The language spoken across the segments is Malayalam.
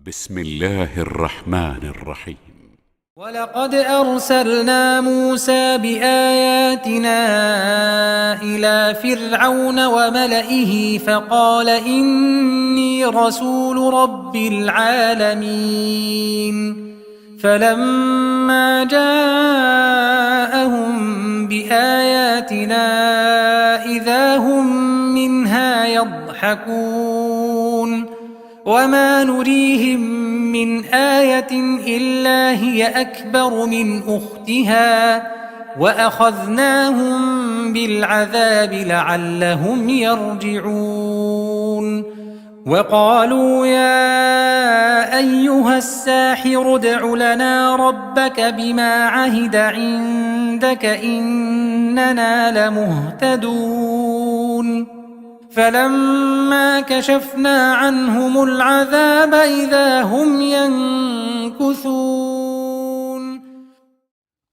بسم الله الرحمن الرحيم. ولقد أرسلنا موسى بآياتنا إلى فرعون وملئه فقال إني رسول رب العالمين فلما جاءهم بآياتنا إذا هم منها يضحكون وما نريهم من آية إلا هي أكبر من أختها وأخذناهم بالعذاب لعلهم يرجعون وقالوا يا أيها الساحر ادع لنا ربك بما عهد عندك إننا لمهتدون فلما كشفنا عنهم العذاب إذا هم ينكثون.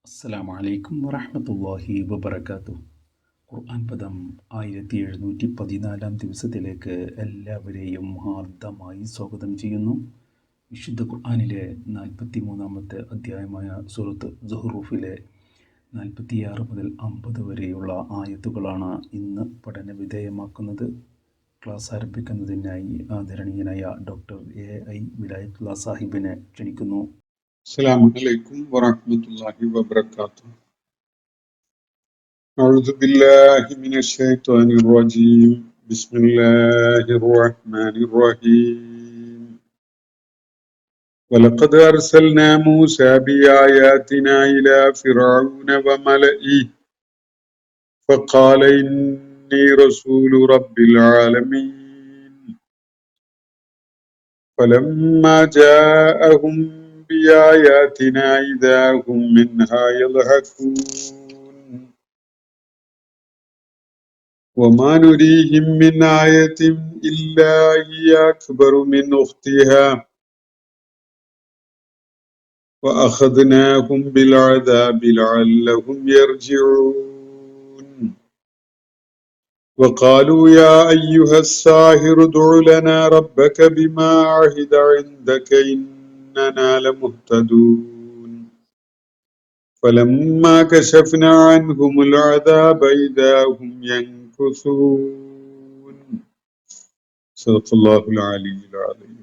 السلام عليكم ورحمة الله وبركاته. ഖുർആൻ പദം 1714 ദിവസത്തിലേക്ക് എല്ലാവരെയും ഹാർദമായി സ്വാഗതം ചെയ്യുന്നു. വിശുദ്ധ ഖുർആനിലെ 43-ാമത്തെ അധ്യായമായ സൂറത്ത് സുഹ്റൂഫിലെ 46 മുതൽ 50 വരെയുള്ള ആയത്തുകളാണ് ഇന്ന് പഠന വിധേയമാക്കുന്നത്. ക്ലാസ് ആരംഭിക്കുന്നതിനായി ആദരണീയനായ ഡോക്ടർ A.I. വിലായത്തുള്ള സാഹിബിനെ ക്ഷണിക്കുന്നു. السلام عليكم ورحمة الله وبركاته. أعوذ بالله من الشيطان الرجيم. بسم الله الرحمن الرحيم. ولقد أرسلنا موسى بآياتنا إلى فرعون وملئه فقال إني رسول رب العالمين فلما جاءهم بآياتنا إذا هم منها يضحكون وما نريهم من آية إلا هي أكبر من أختها وأخذناهم بالعذاب لعلهم يرجعون وقالوا يا أيها الساحر ادع لنا ربك بما عهد عندك إننا لمهتدون فلما كشفنا عنهم العذاب إذا هم ينكثون صدق الله العلي العظيم.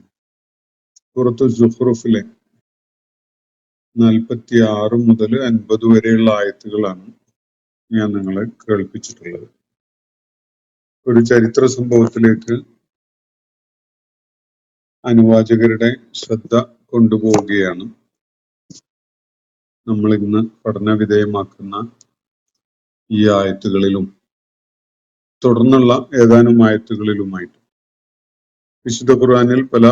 സൂറത്ത് സുഖ്റൂഫിലെ 46 മുതൽ 50 വരെയുള്ള ആയത്തുകളാണ് ഞാൻ നിങ്ങളെ കേൾപ്പിച്ചിട്ടുള്ളത്. ഒരു ചരിത്ര സംഭവത്തിലേക്ക് അനുവാചകരുടെ ശ്രദ്ധ കൊണ്ടുപോവുകയാണ് നമ്മൾ ഇന്ന് പഠന വിധേയമാക്കുന്ന ഈ ആയത്തുകളിലും തുടർന്നുള്ള ഏതാനും ആയത്തുകളിലുമായിട്ട്. വിശുദ്ധ ഖുർആനിൽ പല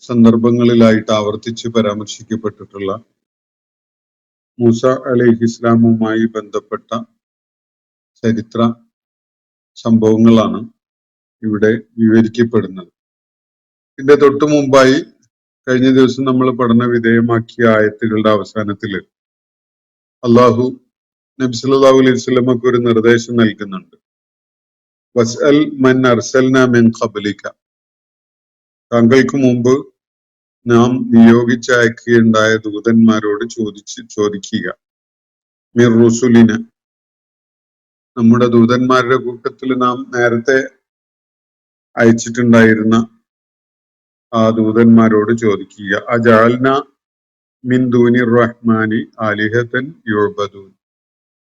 സന്ദർഭങ്ങളിലായിട്ട് ആവർത്തിച്ച് പരാമർശിക്കപ്പെട്ടിട്ടുള്ള മൂസ അലൈഹിസ്സലാമുമായി ബന്ധപ്പെട്ട ചരിത്ര സംഭവങ്ങളാണ് ഇവിടെ വിവരിക്കപ്പെടുന്നത്. ഇതിന്റെ തൊട്ടു മുമ്പായി കഴിഞ്ഞ ദിവസം നമ്മൾ പഠന വിധേയമാക്കിയ ആയത്തുകളുടെ അവസാനത്തില് അള്ളാഹു നബി സല്ലല്ലാഹു അലൈഹി വസല്ലമക്ക് ഒരു നിർദ്ദേശം നൽകുന്നുണ്ട്. വസ്അൽ മൻ അർസൽനാ മിൻ ഖബ്ലിക, താങ്കൾക്ക് മുമ്പ് നാം നിയോഗിച്ചയക്കുകയുണ്ടായ ദൂതന്മാരോട് ചോദിക്കുക. മിർ റുസുലിന, നമ്മുടെ ദൂതന്മാരുടെ കൂട്ടത്തിൽ നാം നേരത്തെ അയച്ചിട്ടുണ്ടായിരുന്ന ആ ദൂതന്മാരോട് ചോദിക്കുക. അജഅൽന മിൻ ദൂനിർ റഹ്മാനി ആലിഹത്തൻ യുഅ്ബദൂൻ,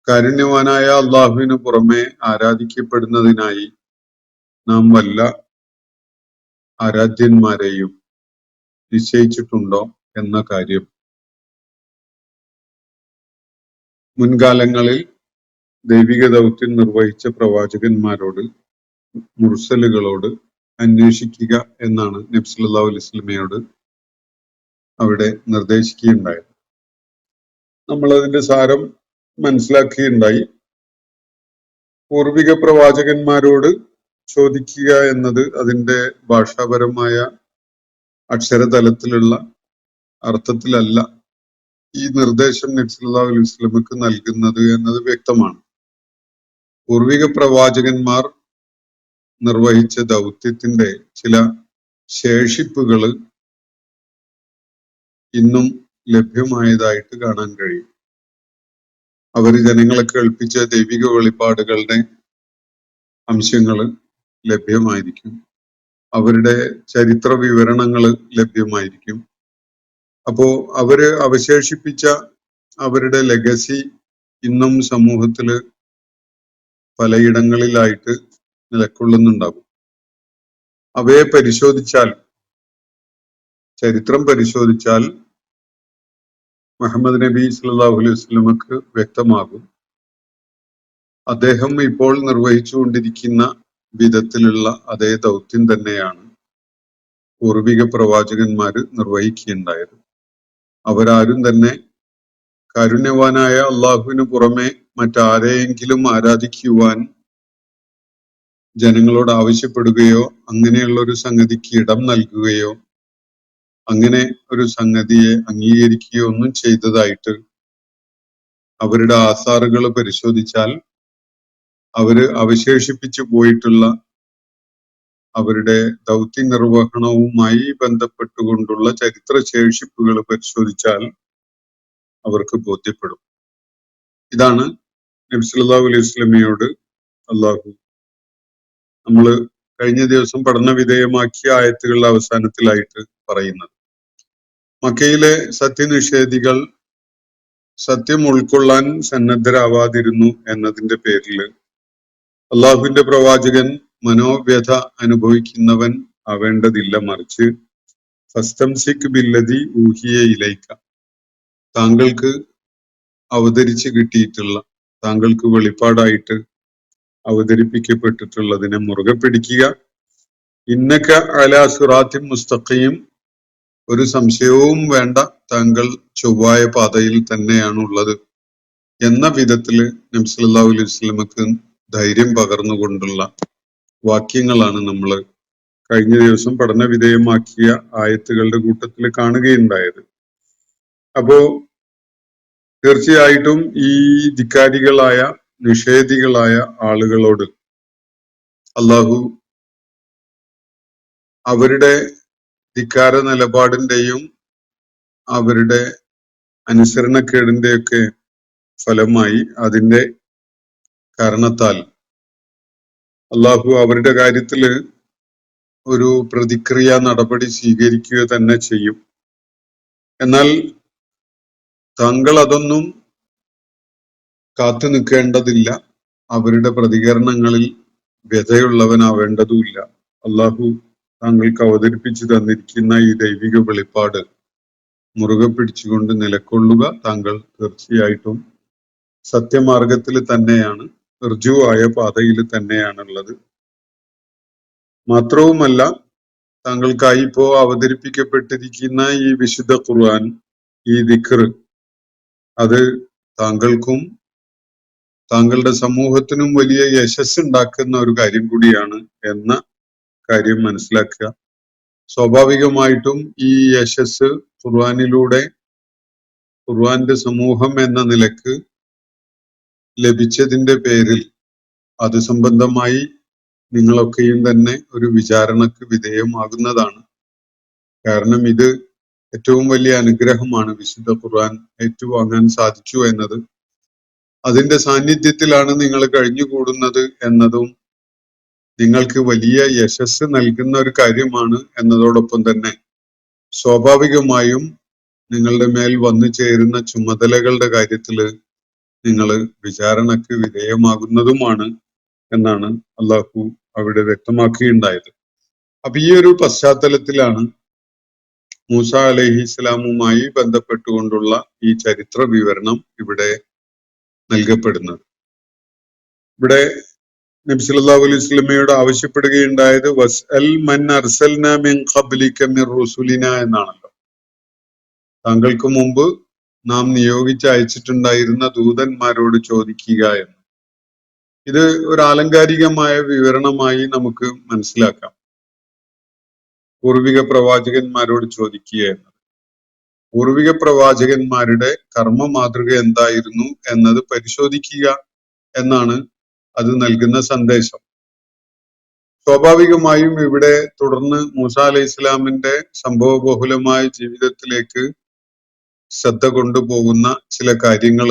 കാരുണ്യവാനായ അള്ളാഹുവിന് പുറമെ ആരാധിക്കപ്പെടുന്നതിനായി നാം വല്ല ആരാധ്യന്മാരെയും നിശ്ചയിച്ചിട്ടുണ്ടോ എന്ന കാര്യം മുൻകാലങ്ങളിൽ ദൈവിക ദൗത്യം നിർവഹിച്ച പ്രവാചകന്മാരോട്, മുർസലുകളോട് അന്വേഷിക്കുക എന്നാണ് നബി സല്ലല്ലാഹു അലൈഹി വസല്ലമയോട് അവിടെ നിർദ്ദേശിക്കുകയുണ്ടായത്. നമ്മൾ അതിന്റെ സാരം മനസ്സിലാക്കുകയുണ്ടായി. പൂർവിക പ്രവാചകന്മാരോട് ചോദിക്കുക എന്നത് അതിന്റെ ഭാഷാപരമായ അക്ഷരതലത്തിലുള്ള അർത്ഥത്തിലല്ല ഈ നിർദ്ദേശം നബി സല്ലല്ലാഹു അലൈഹി വസല്ലമക്ക് നൽകുന്നത് എന്നത് വ്യക്തമാണ്. പൂർവിക പ്രവാചകന്മാർ നിർവഹിച്ച ദൗത്യത്തിന്റെ ചില ശേഷിപ്പുകൾ ഇന്നും ലഭ്യമായതായിട്ട് കാണാൻ കഴിയും. അവർ ജനങ്ങളെ കേൾപ്പിച്ച ദൈവിക വെളിപ്പാടുകളുടെ അംശങ്ങൾ ലഭ്യമായിരിക്കും. അവരുടെ ചരിത്ര വിവരണങ്ങൾ ലഭ്യമായിരിക്കും. അപ്പോ അവര് അവശേഷിപ്പിച്ച അവരുടെ ലെഗസി ഇന്നും സമൂഹത്തില് പലയിടങ്ങളിലായിട്ട് നിലകൊള്ളുന്നുണ്ടാകും. അവയെ പരിശോധിച്ചാൽ, ചരിത്രം പരിശോധിച്ചാൽ മുഹമ്മദ് നബി സല്ലല്ലാഹു അലൈഹി വസല്ലമക്ക് വ്യക്തമാകും അദ്ദേഹം ഇപ്പോൾ നിർവഹിച്ചുകൊണ്ടിരിക്കുന്ന വിധത്തിലുള്ള അതേ ദൗത്യം തന്നെയാണ് പൂർവിക പ്രവാചകന്മാര് നിർവഹിക്കുകയുണ്ടായത്. അവരാരും തന്നെ കാരുണ്യവാനായ അള്ളാഹുവിന് പുറമെ മറ്റാരെയെങ്കിലും ആരാധിക്കുവാൻ ജനങ്ങളോട് ആവശ്യപ്പെടുകയോ അങ്ങനെയുള്ള ഒരു സംഗതിക്ക് ഇടം നൽകുകയോ അങ്ങനെ ഒരു സംഗതിയെ അംഗീകരിക്കുകയോ ഒന്നും ചെയ്തതായിട്ട് അവരുടെ ആസാറുകൾ പരിശോധിച്ചാൽ അവര് അവശേഷിപ്പിച്ചു പോയിട്ടുള്ള അവരുടെ ദൗത്യ നിർവഹണവുമായി ബന്ധപ്പെട്ടുകൊണ്ടുള്ള ചരിത്ര ശേഷിപ്പുകൾ പരിശോധിച്ചാൽ അവർക്ക് ബോധ്യപ്പെടും. ഇതാണ് നബി സല്ലല്ലാഹു അലൈഹി വസല്ലമയോട് അള്ളാഹു നമ്മൾ കഴിഞ്ഞ ദിവസം പഠന വിധേയമാക്കിയ ആയത്തുകളുടെ അവസാനത്തിലായിട്ട് പറയുന്നത്. മക്കയിലെ സത്യനിഷേധികൾ സത്യം ഉൾക്കൊള്ളാൻ സന്നദ്ധരാവാതിരുന്നു എന്നതിന്റെ പേരിൽ അള്ളാഹുവിന്റെ പ്രവാചകൻ മനോവ്യഥ അനുഭവിക്കുന്നവൻ ആവേണ്ടതില്ല, മറിച്ച് ഫസ്തംസിക് ബില്ലദി ഊഹിയ ഇലൈക, താങ്കൾക്ക് അവതരിച്ച് കിട്ടിയിട്ടുള്ള, താങ്കൾക്ക് വെളിപ്പാടായിട്ട് അവതരിപ്പിക്കപ്പെട്ടിട്ടുള്ളതിനെ മുറുകെ പിടിക്കുക. ഇന്നക അലാ സിറാത്തിൻ മുസ്തഖീം, ഒരു സംശയവും വേണ്ട, താങ്കൾ ചൊവ്വായ പാതയിൽ തന്നെയാണ് ഉള്ളത് എന്ന വിധത്തില് നബി സല്ലല്ലാഹു അലൈഹി വസല്ലമക്ക് ധൈര്യം പകർന്നുകൊണ്ടുള്ള വാക്യങ്ങളാണ് നമ്മൾ കഴിഞ്ഞ ദിവസം പഠന വിധേയമാക്കിയ ആയത്തുകളുടെ കൂട്ടത്തിൽ കാണുകയുണ്ടായത്. അപ്പോ തീർച്ചയായിട്ടും ഈ ധിക്കാരികളായ നിഷേധികളായ ആളുകളോട് അള്ളാഹു അവരുടെ ധിക്കാര നിലപാടിന്റെയും അവരുടെ അനുസരണക്കേടിന്റെയൊക്കെ ഫലമായി, അതിന്റെ കാരണത്താൽ അള്ളാഹു അവരുടെ കാര്യത്തില് ഒരു പ്രതിക്രിയ നടപടി സ്വീകരിക്കുക തന്നെ ചെയ്യും. എന്നാൽ താങ്കൾ അതൊന്നും കാത്തു നിൽക്കേണ്ടതില്ല, അവരുടെ പ്രതികരണങ്ങളിൽ വ്യതയുള്ളവനാവേണ്ടതുമില്ല. അള്ളാഹു താങ്കൾക്ക് അവതരിപ്പിച്ചു തന്നിരിക്കുന്ന ഈ ദൈവിക വെളിപ്പാട് മുറുകെ പിടിച്ചുകൊണ്ട് നിലകൊള്ളുക. താങ്കൾ തീർച്ചയായിട്ടും സത്യമാർഗത്തിൽ തന്നെയാണ്, ഋജുവായ പാതയിൽ തന്നെയാണുള്ളത്. മാത്രവുമല്ല, താങ്കൾക്കായി ഇപ്പോ അവതരിപ്പിക്കപ്പെട്ടിരിക്കുന്ന ഈ വിശുദ്ധ ഖുർആൻ, ഈ ദിക്ർ, അത് താങ്കൾക്കും താങ്കളുടെ സമൂഹത്തിനും വലിയ യശസ് ഉണ്ടാക്കുന്ന ഒരു കാര്യം കൂടിയാണ് എന്ന കാര്യം മനസ്സിലാക്കുക. സ്വാഭാവികമായിട്ടും ഈ യശസ് ഖുർആനിലൂടെ ഖുർആന്റെ സമൂഹം എന്ന നിലക്ക് ലഭിച്ചതിന്റെ പേരിൽ അത് സംബന്ധമായി നിങ്ങളൊക്കെയും തന്നെ ഒരു വിചാരണക്ക് വിധേയമാകുന്നതാണ്. കാരണം ഇത് ഏറ്റവും വലിയ അനുഗ്രഹമാണ്. വിശുദ്ധ ഖുർആൻ ഏറ്റുവാങ്ങാൻ സാധിച്ചു എന്നത്, അതിന്റെ സാന്നിധ്യത്തിലാണ് നിങ്ങൾ കഴിഞ്ഞുകൂടുന്നത് എന്നതും നിങ്ങൾക്ക് വലിയ യശസ് നൽകുന്ന ഒരു കാര്യമാണ് എന്നതോടൊപ്പം തന്നെ സ്വാഭാവികമായും നിങ്ങളുടെ മേൽ വന്നു ചേരുന്ന ചുമതലകളുടെ കാര്യത്തില് നിങ്ങൾ വിചാരണക്ക് വിധേയമാകുന്നതുമാണ് എന്നാണ് അള്ളാഹു അവിടെ വ്യക്തമാക്കുകയുണ്ടായത്. അപ്പൊ ഈ ഒരു പശ്ചാത്തലത്തിലാണ് മൂസ അലൈഹിസ്സലാമുമായി ബന്ധപ്പെട്ടുകൊണ്ടുള്ള ഈ ചരിത്ര വിവരണം ഇവിടെ നൽകപ്പെടുന്നത്. ഇവിടെ നബി സല്ലല്ലാഹു അലൈഹി വസല്ലമയോട് ആവശ്യപ്പെടുകയുണ്ടായത് വസ്അൽ മൻ അർസൽനാ മിൻ ഖബ്ലിക മിർ റുസുലിന എന്നാണല്ലോ. താങ്കൾക്ക് മുമ്പ് നാം നിയോഗിച്ച് അയച്ചിട്ടുണ്ടായിരുന്ന ദൂതന്മാരോട് ചോദിക്കുക എന്ന്. ഇത് ഒരു ആലങ്കാരികമായ വിവരണമായി നമുക്ക് മനസ്സിലാക്കാം. പൂർവിക പ്രവാചകന്മാരോട് ചോദിക്കുക എന്നത്, പൂർവിക പ്രവാചകന്മാരുടെ കർമ്മ മാതൃക എന്തായിരുന്നു എന്നത് പരിശോധിക്കുക എന്നാണ് അത് നൽകുന്ന സന്ദേശം. സ്വാഭാവികമായും ഇവിടെ തുടർന്ന് മൂസ അലൈഹി ഇസ്ലാമിന്റെ സംഭവബഹുലമായ ജീവിതത്തിലേക്ക് ശ്രദ്ധ കൊണ്ടുപോകുന്ന ചില കാര്യങ്ങൾ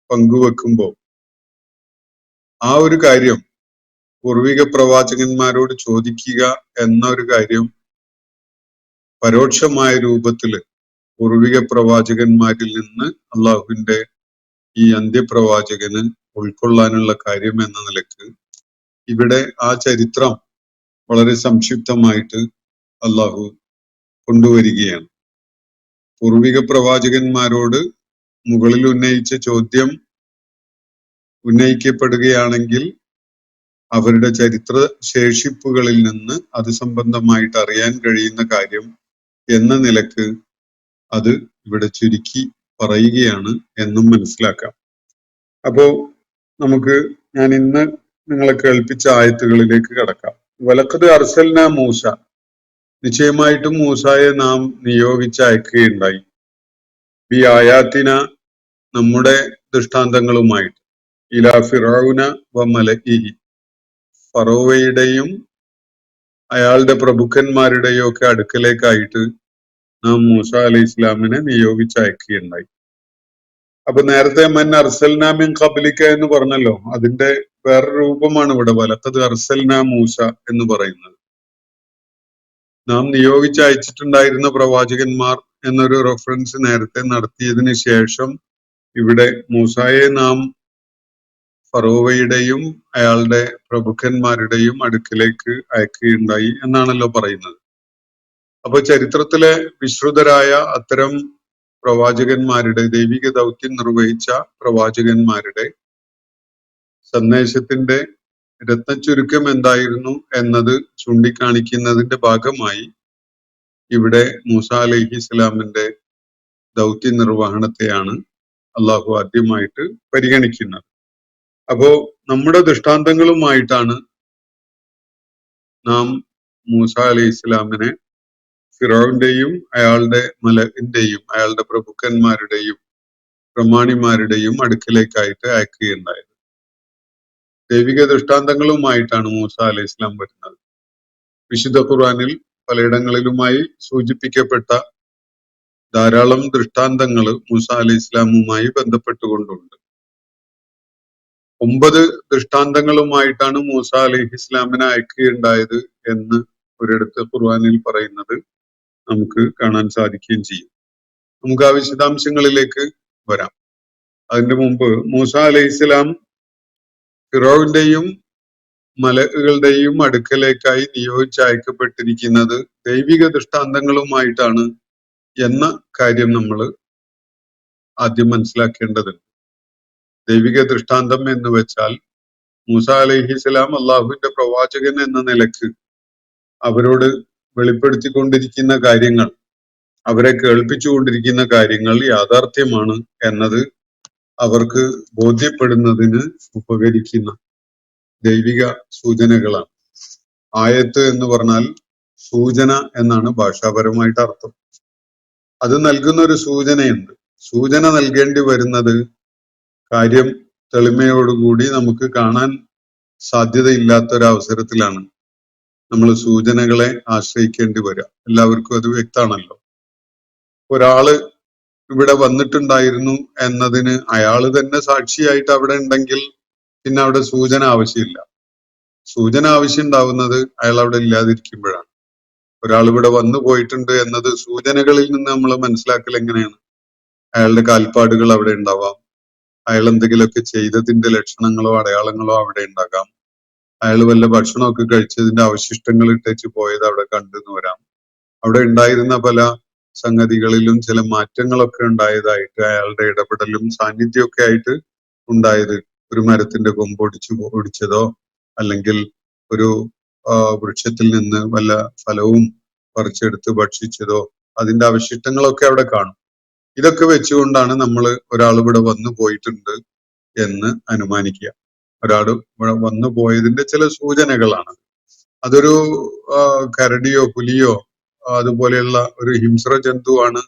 പങ്കുവെക്കുമ്പോൾ ആ ഒരു കാര്യം പൂർവിക പ്രവാചകന്മാരോട് ചോദിക്കുക എന്ന ഒരു കാര്യം പരോക്ഷമായ രൂപത്തില് പൂർവിക പ്രവാചകന്മാരിൽ നിന്ന് അള്ളാഹുവിന്റെ ഈ അന്ത്യപ്രവാചകന് ഉൾക്കൊള്ളാനുള്ള കാര്യം എന്ന നിലക്ക് ഇവിടെ ആ ചരിത്രം വളരെ സംക്ഷിപ്തമായിട്ട് അള്ളാഹു കൊണ്ടുവരികയാണ്. പൂർവിക പ്രവാചകന്മാരോട് മുകളിൽ ഉന്നയിച്ച ചോദ്യം ഉന്നയിക്കപ്പെടുകയാണെങ്കിൽ അവരുടെ ചരിത്ര ശേഷിപ്പുകളിൽ നിന്ന് അത് സംബന്ധമായിട്ട് അറിയാൻ കഴിയുന്ന കാര്യം എന്ന നിലക്ക് അത് ഇവിടെ ചുരുക്കി പറയുകയാണ് എന്നും മനസ്സിലാക്കാം. അപ്പോ നമുക്ക് ഞാൻ ഇന്ന് നിങ്ങളെ കേൾപ്പിച്ച ആയത്തുകളിലേക്ക് കടക്കാം. വലഖദ് അർസൽന മൂസ, നിശ്ചയമായിട്ടും മൂസായെ നാം നിയോഗിച്ച് അയക്കുകയുണ്ടായി. ബി ആയാത്തിന, നമ്മുടെ ദൃഷ്ടാന്തങ്ങളുമായിട്ട്. ഇലാ ഫിറൗന വ മലഇഹി, ഫറോവയുടെയും അയാളുടെ പ്രഭുക്കന്മാരുടെയും ഒക്കെ അടുക്കലേക്കായിട്ട് നാം മൂസ അലൈഹി ഇസ്ലാമിനെ നിയോഗിച്ച് അയക്കുകയുണ്ടായി. അപ്പൊ നേരത്തെ മൻ അർസൽന മിൻ ഖബ്ലിക എന്ന് പറഞ്ഞല്ലോ, അതിന്റെ വേറെ രൂപമാണ് ഇവിടെ വലഖദ് അർസൽന മൂസ എന്ന് പറയുന്നത്. നാം നിയോഗിച്ച് അയച്ചിട്ടുണ്ടായിരുന്ന പ്രവാചകന്മാർ എന്നൊരു റെഫറൻസ് നേരത്തെ നടത്തിയതിന് ശേഷം ഇവിടെ മൂസായെ നാം ഫറോവയുടെയും അയാളുടെ പ്രഭുക്കന്മാരുടെയും അടുക്കിലേക്ക് അയക്കുകയുണ്ടായി എന്നാണല്ലോ പറയുന്നത്. അപ്പൊ ചരിത്രത്തിലെ വിശ്രുതരായ അത്തരം പ്രവാചകന്മാരുടെ, ദൈവിക ദൗത്യം നിർവഹിച്ച പ്രവാചകന്മാരുടെ സന്ദേശത്തിന്റെ രത്നച്ചുരുക്കം എന്തായിരുന്നു എന്നത് ചൂണ്ടിക്കാണിക്കുന്നതിന്റെ ഭാഗമായി ഇവിടെ മൂസ അലൈഹി ഇസ്ലാമിന്റെ ദൗത്യ നിർവഹണത്തെയാണ് അള്ളാഹു ആദ്യമായിട്ട് പരിഗണിക്കുന്നത്. അപ്പോ നമ്മുടെ ദൃഷ്ടാന്തങ്ങളുമായിട്ടാണ് നാം മൂസ അലൈഹി ഇസ്ലാമിനെ ഫിറോവിന്റെയും അയാളുടെ മലഇന്റെയും അയാളുടെ പ്രഭുക്കന്മാരുടെയും പ്രമാണിമാരുടെയും അടുക്കലേക്കായിട്ട് അയക്കുകയുണ്ടായത്. ദൈവിക ദൃഷ്ടാന്തങ്ങളുമായിട്ടാണ് മൂസ അലൈഹി ഇസ്ലാം വരുന്നത്. വിശുദ്ധ ഖുർആനിൽ പലയിടങ്ങളിലുമായി സൂചിപ്പിക്കപ്പെട്ട ധാരാളം ദൃഷ്ടാന്തങ്ങൾ മൂസ അലൈഹി ഇസ്ലാമുമായി ബന്ധപ്പെട്ടുകൊണ്ടുണ്ട്. 9 ദൃഷ്ടാന്തങ്ങളുമായിട്ടാണ് മൂസ അലൈഹി ഇസ്ലാമിനെ അയക്കുകയുണ്ടായത് എന്ന് ഒരിടത്ത് ഖുർആനിൽ പറയുന്നത് നമുക്ക് കാണാൻ സാധിക്കുകയും ചെയ്യും. നമുക്ക് ആ വിശദാംശങ്ങളിലേക്ക് വരാം. അതിന്റെ മുമ്പ് മൂസ അലൈഹി ഇസ്ലാം ഫിറോവിന്റെയും മലകളുടെയും അടുക്കലേക്കായി നിയോഗിച്ചയക്കപ്പെട്ടിരിക്കുന്നത് ദൈവിക ദൃഷ്ടാന്തങ്ങളുമായിട്ടാണ് എന്ന കാര്യം നമ്മൾ ആദ്യം മനസ്സിലാക്കേണ്ടതുണ്ട്. ദൈവിക ദൃഷ്ടാന്തം എന്ന് വെച്ചാൽ മൂസ അലൈഹി സ്വലാം അള്ളാഹുവിന്റെ പ്രവാചകൻ എന്ന നിലക്ക് അവരോട് വെളിപ്പെടുത്തിക്കൊണ്ടിരിക്കുന്ന കാര്യങ്ങൾ, അവരെ കേൾപ്പിച്ചുകൊണ്ടിരിക്കുന്ന കാര്യങ്ങൾ യാഥാർത്ഥ്യമാണ് എന്നത് അവർക്ക് ബോധ്യപ്പെടുന്നതിന് ഉപകരിക്കുന്ന ദൈവിക സൂചനകളാണ്. ആയത്ത് എന്ന് പറഞ്ഞാൽ സൂചന എന്നാണ് ഭാഷാപരമായിട്ട് അർത്ഥം. അത് നൽകുന്ന ഒരു സൂചനയുണ്ട്. സൂചന നൽകേണ്ടി വരുന്നത് കാര്യം തെളിമയോടുകൂടി നമുക്ക് കാണാൻ സാധ്യതയില്ലാത്തൊരവസരത്തിലാണ് നമ്മൾ സൂചനകളെ ആശ്രയിക്കേണ്ടി വരിക. എല്ലാവർക്കും അത് വ്യക്തമാണല്ലോ. ഒരാള് ഇവിടെ വന്നിട്ടുണ്ടായിരുന്നു എന്നതിന് അയാള് തന്നെ സാക്ഷിയായിട്ട് അവിടെ ഉണ്ടെങ്കിൽ പിന്നെ അവിടെ സൂചന ആവശ്യമില്ല. സൂചന ആവശ്യം ഉണ്ടാവുന്നത് അയാൾ അവിടെ ഇല്ലാതിരിക്കുമ്പോഴാണ്. ഒരാൾ ഇവിടെ വന്നു പോയിട്ടുണ്ട് എന്നത് സൂചനകളിൽ നിന്ന് നമ്മൾ മനസ്സിലാക്കൽ എങ്ങനെയാണ്? അയാളുടെ കാൽപ്പാടുകൾ അവിടെ ഉണ്ടാവാം, അയാൾ എന്തെങ്കിലുമൊക്കെ ചെയ്തതിന്റെ ലക്ഷണങ്ങളോ അടയാളങ്ങളോ അവിടെ ഉണ്ടാകാം, അയാൾ വല്ല ഭക്ഷണമൊക്കെ കഴിച്ചതിന്റെ അവശിഷ്ടങ്ങൾ ഇട്ടേച്ച് പോയത് അവിടെ കണ്ടെന്ന് വരാം, അവിടെ ഉണ്ടായിരുന്ന പല സംഗതികളിലും ചില മാറ്റങ്ങളൊക്കെ ഉണ്ടായതായിട്ട് അയാളുടെ ഇടപെടലും സാന്നിധ്യമൊക്കെ ആയിട്ട് ഉണ്ടായത് ഒരു മരത്തിന്റെ കൊമ്പ് ഒടിച്ചതോ അല്ലെങ്കിൽ ഒരു വൃക്ഷത്തിൽ നിന്ന് വല്ല ഫലവും പറിച്ചെടുത്ത് ഭക്ഷിച്ചതോ അതിന്റെ അവശിഷ്ടങ്ങളൊക്കെ അവിടെ കാണും. ഇതൊക്കെ വെച്ചുകൊണ്ടാണ് നമ്മൾ ഒരാൾ ഇവിടെ വന്നു പോയിട്ടുണ്ട് എന്ന് അനുമാനിക്കുക. ഒരാൾ ഇവിടെ വന്നു പോയതിന്റെ ചില സൂചനകളാണ്. അതൊരു കരടിയോ പുലിയോ അതുപോലെയുള്ള ഒരു ഹിംസ്ര ജന്തുവാണ്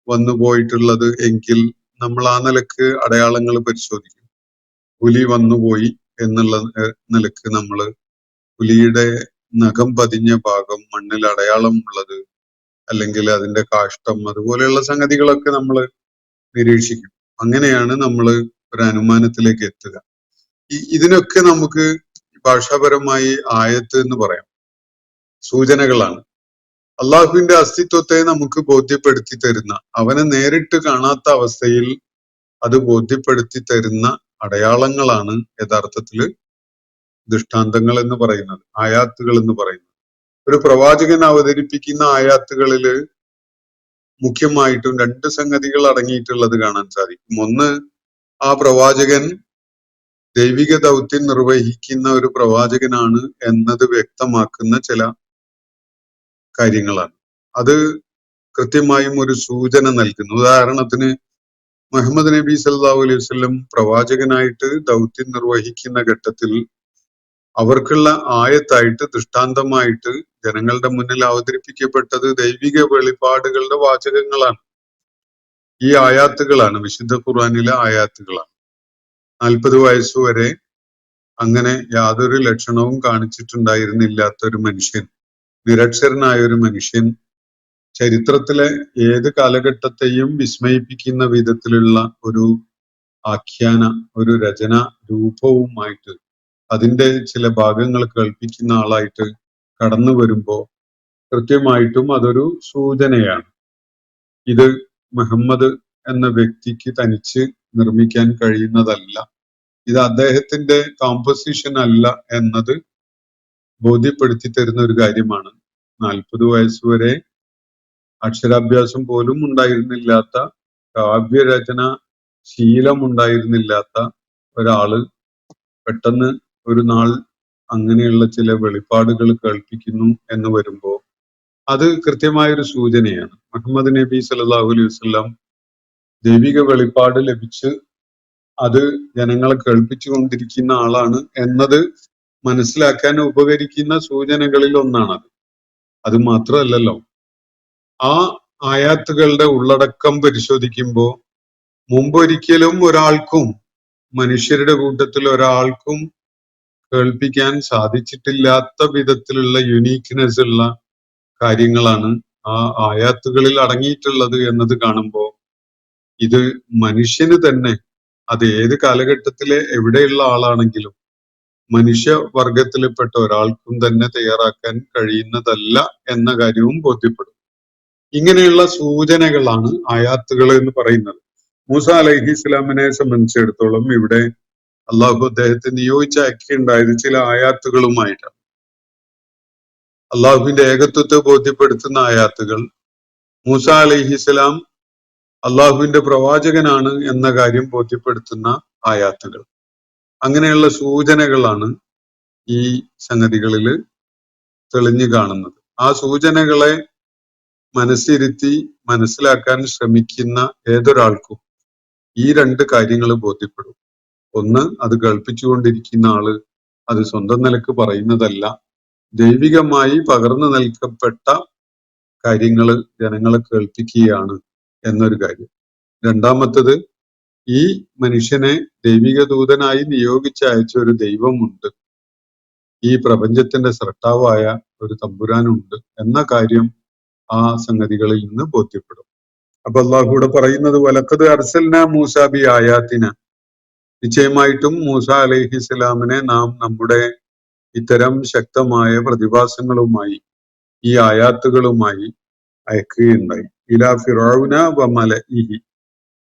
വന്നു പോയിട്ടുള്ളത് എങ്കിൽ നമ്മൾ ആ നിലക്ക് അടയാളങ്ങൾ പരിശോധിക്കും. പുലി വന്നുപോയി എന്നുള്ള നിലക്ക് നമ്മൾ പുലിയുടെ നഖം പതിഞ്ഞ ഭാഗം മണ്ണിൽ അടയാളം ഉള്ളത്, അല്ലെങ്കിൽ അതിന്റെ കാഷ്ടം, അതുപോലെയുള്ള സംഗതികളൊക്കെ നമ്മൾ നിരീക്ഷിക്കും. അങ്ങനെയാണ് നമ്മൾ ഒരു അനുമാനത്തിലേക്ക് എത്തുക. ഇതിനൊക്കെ നമുക്ക് ഭാഷാപരമായി ആയത്ത് എന്ന് പറയാം, സൂചനകളാണ്. അള്ളാഹുവിന്റെ അസ്തിത്വത്തെ നമുക്ക് ബോധ്യപ്പെടുത്തി തരുന്ന, അവനെ നേരിട്ട് കാണാത്ത അവസ്ഥയിൽ അത് ബോധ്യപ്പെടുത്തി തരുന്ന അടയാളങ്ങളാണ് യഥാർത്ഥത്തില് ദൃഷ്ടാന്തങ്ങൾ എന്ന് പറയുന്നത്, ആയാത്തുകൾ എന്ന് പറയുന്നത്. ഒരു പ്രവാചകൻ അവതരിപ്പിക്കുന്ന ആയാത്തുകളില് മുഖ്യമായിട്ടും രണ്ട് സംഗതികൾ അടങ്ങിയിട്ടുള്ളത് കാണാൻ സാധിക്കും. ഒന്ന്, ആ പ്രവാചകൻ ദൈവിക ദൗത്യം നിർവഹിക്കുന്ന ഒരു പ്രവാചകനാണ് എന്നത് വ്യക്തമാക്കുന്ന ചില കാര്യങ്ങളാണ്. അത് കൃത്യമായും ഒരു സൂചന നൽകുന്നു. ഉദാഹരണത്തിന്, മുഹമ്മദ് നബി സല്ലല്ലാഹു അലൈഹി വസല്ലം പ്രവാചകനായിട്ട് ദൗത്യം നിർവഹിക്കുന്ന ഘട്ടത്തിൽ അവർക്കുള്ള ആയത്തായിട്ട്, ദൃഷ്ടാന്തമായിട്ട് ജനങ്ങളുടെ മുന്നിൽ അവതരിപ്പിക്കപ്പെട്ടത് ദൈവിക വെളിപാടുകളുടെ വാചകങ്ങളാണ്. ഈ ആയാത്തുകളാണ്, വിശുദ്ധ ഖുർആനിലെ ആയാത്തുകളാണ്. 40 വയസ്സുവരെ അങ്ങനെ യാതൊരു ലക്ഷണവും കാണിച്ചിട്ടുണ്ടായിരുന്നില്ലാത്ത ഒരു മനുഷ്യൻ, നിരക്ഷരനായ ഒരു മനുഷ്യൻ, ചരിത്രത്തിലെ ഏത് കാലഘട്ടത്തെയും വിസ്മയിപ്പിക്കുന്ന വിധത്തിലുള്ള ഒരു ആഖ്യാന, ഒരു രചന രൂപവുമായിട്ട്, അതിന്റെ ചില ഭാഗങ്ങൾ കേൾപ്പിക്കുന്ന ആളായിട്ട് കടന്നു വരുമ്പോ കൃത്യമായിട്ടും അതൊരു സൂചനയാണ്. ഇത് മുഹമ്മദ് എന്ന വ്യക്തിക്ക് തനിച്ച് നിർമ്മിക്കാൻ കഴിയുന്നതല്ല, ഇത് അദ്ദേഹത്തിന്റെ കോമ്പോസിഷൻ അല്ല എന്നത് ബോധ്യപ്പെടുത്തി തരുന്ന ഒരു കാര്യമാണ്. 40 വയസ്സുവരെ അക്ഷരാഭ്യാസം പോലും ഉണ്ടായിരുന്നില്ലാത്ത, കാവ്യരചന ശീലമുണ്ടായിരുന്നില്ലാത്ത ഒരാള് പെട്ടെന്ന് ഒരു നാൾ അങ്ങനെയുള്ള ചില വെളിപ്പാടുകൾ കേൾപ്പിക്കുന്നു എന്ന് വരുമ്പോ അത് കൃത്യമായൊരു സൂചനയാണ്. മുഹമ്മദ് നബി സല്ലല്ലാഹു അലൈഹി വസല്ലം ദൈവിക വെളിപ്പാട് ലഭിച്ച് അത് ജനങ്ങളെ കേൾപ്പിച്ചു കൊണ്ടിരിക്കുന്ന ആളാണ് എന്നത് മനസ്സിലാക്കാൻ ഉപകരിക്കുന്ന സൂചനകളിൽ ഒന്നാണത്. അത് മാത്രമല്ലല്ലോ, ആ ആയാത്തുകളുടെ ഉള്ളടക്കം പരിശോധിക്കുമ്പോ മുമ്പൊരിക്കലും ഒരാൾക്കും, മനുഷ്യരുടെ കൂട്ടത്തിൽ ഒരാൾക്കും കേൾപ്പിക്കാൻ സാധിച്ചിട്ടില്ലാത്ത വിധത്തിലുള്ള യുണീക്ക്നെസ് ഉള്ള കാര്യങ്ങളാണ് ആ ആയാത്തുകളിൽ അടങ്ങിയിട്ടുള്ളത് എന്നത് കാണുമ്പോൾ ഇത് മനുഷ്യന് തന്നെ, അത് ഏത് കാലഘട്ടത്തിലെ എവിടെയുള്ള ആളാണെങ്കിലും മനുഷ്യവർഗത്തിൽപ്പെട്ട ഒരാൾക്കും തന്നെ തയ്യാറാക്കാൻ കഴിയുന്നതല്ല എന്ന കാര്യവും ബോധ്യപ്പെടും. ഇങ്ങനെയുള്ള സൂചനകളാണ് ആയാത്തുകൾ എന്ന് പറയുന്നത്. മൂസ അലൈഹി ഇസ്ലാമിനെ സംബന്ധിച്ചിടത്തോളം ഇവിടെ അള്ളാഹു അദ്ദേഹത്തെ നിയോഗിച്ചയക്കുകയുണ്ടായത് ചില ആയാത്തുകളുമായിട്ടാണ്. അള്ളാഹുവിന്റെ ഏകത്വത്തെ ബോധ്യപ്പെടുത്തുന്ന ആയാത്തുകൾ, മൂസ അലൈഹിസ്സലാം അള്ളാഹുവിന്റെ പ്രവാചകനാണ് എന്ന കാര്യം ബോധ്യപ്പെടുത്തുന്ന ആയാത്തുകൾ. അങ്ങനെയുള്ള സൂചനകളാണ് ഈ സംഗതികളിൽ തെളിഞ്ഞു കാണുന്നത്. ആ സൂചനകളെ മനസ്സിരുത്തി മനസ്സിലാക്കാൻ ശ്രമിക്കുന്ന ഏതൊരാൾക്കും ഈ രണ്ട് കാര്യങ്ങൾ ബോധ്യപ്പെടും. ഒന്ന്, അത് കേൾപ്പിച്ചുകൊണ്ടിരിക്കുന്ന ആള് അത് സ്വന്തം നിലക്ക് പറയുന്നതല്ല, ദൈവികമായി പകർന്നു നൽകപ്പെട്ട കാര്യങ്ങൾ ജനങ്ങളെ കേൾപ്പിക്കുകയാണ് എന്നൊരു കാര്യം. രണ്ടാമത്തത്, ഈ മനുഷ്യനെ ദൈവിക ദൂതനായി നിയോഗിച്ചയച്ച ഒരു ദൈവമുണ്ട്, ഈ പ്രപഞ്ചത്തിന്റെ സ്രഷ്ടാവായ ഒരു തമ്പുരാനുണ്ട് എന്ന കാര്യം ആ സംഗതികളിൽ നിന്ന് ബോധ്യപ്പെടും. അപ്പൊ അള്ളാഹു ഇവിടെ പറയുന്നത്, വലഖദ് അർസൽനാ മൂസാ ബി ആയാത്തിന, നിശ്ചയമായിട്ടും മൂസ അലൈഹിസ്സലാമിനെ നാം നമ്മുടെ ഇത്തരം ശക്തമായ പ്രതിഭാസങ്ങളുമായി, ഈ ആയാത്തുകളുമായി അയക്കുകയുണ്ടായി. ഇലാ ഫിറഔന വ മലഇഹി,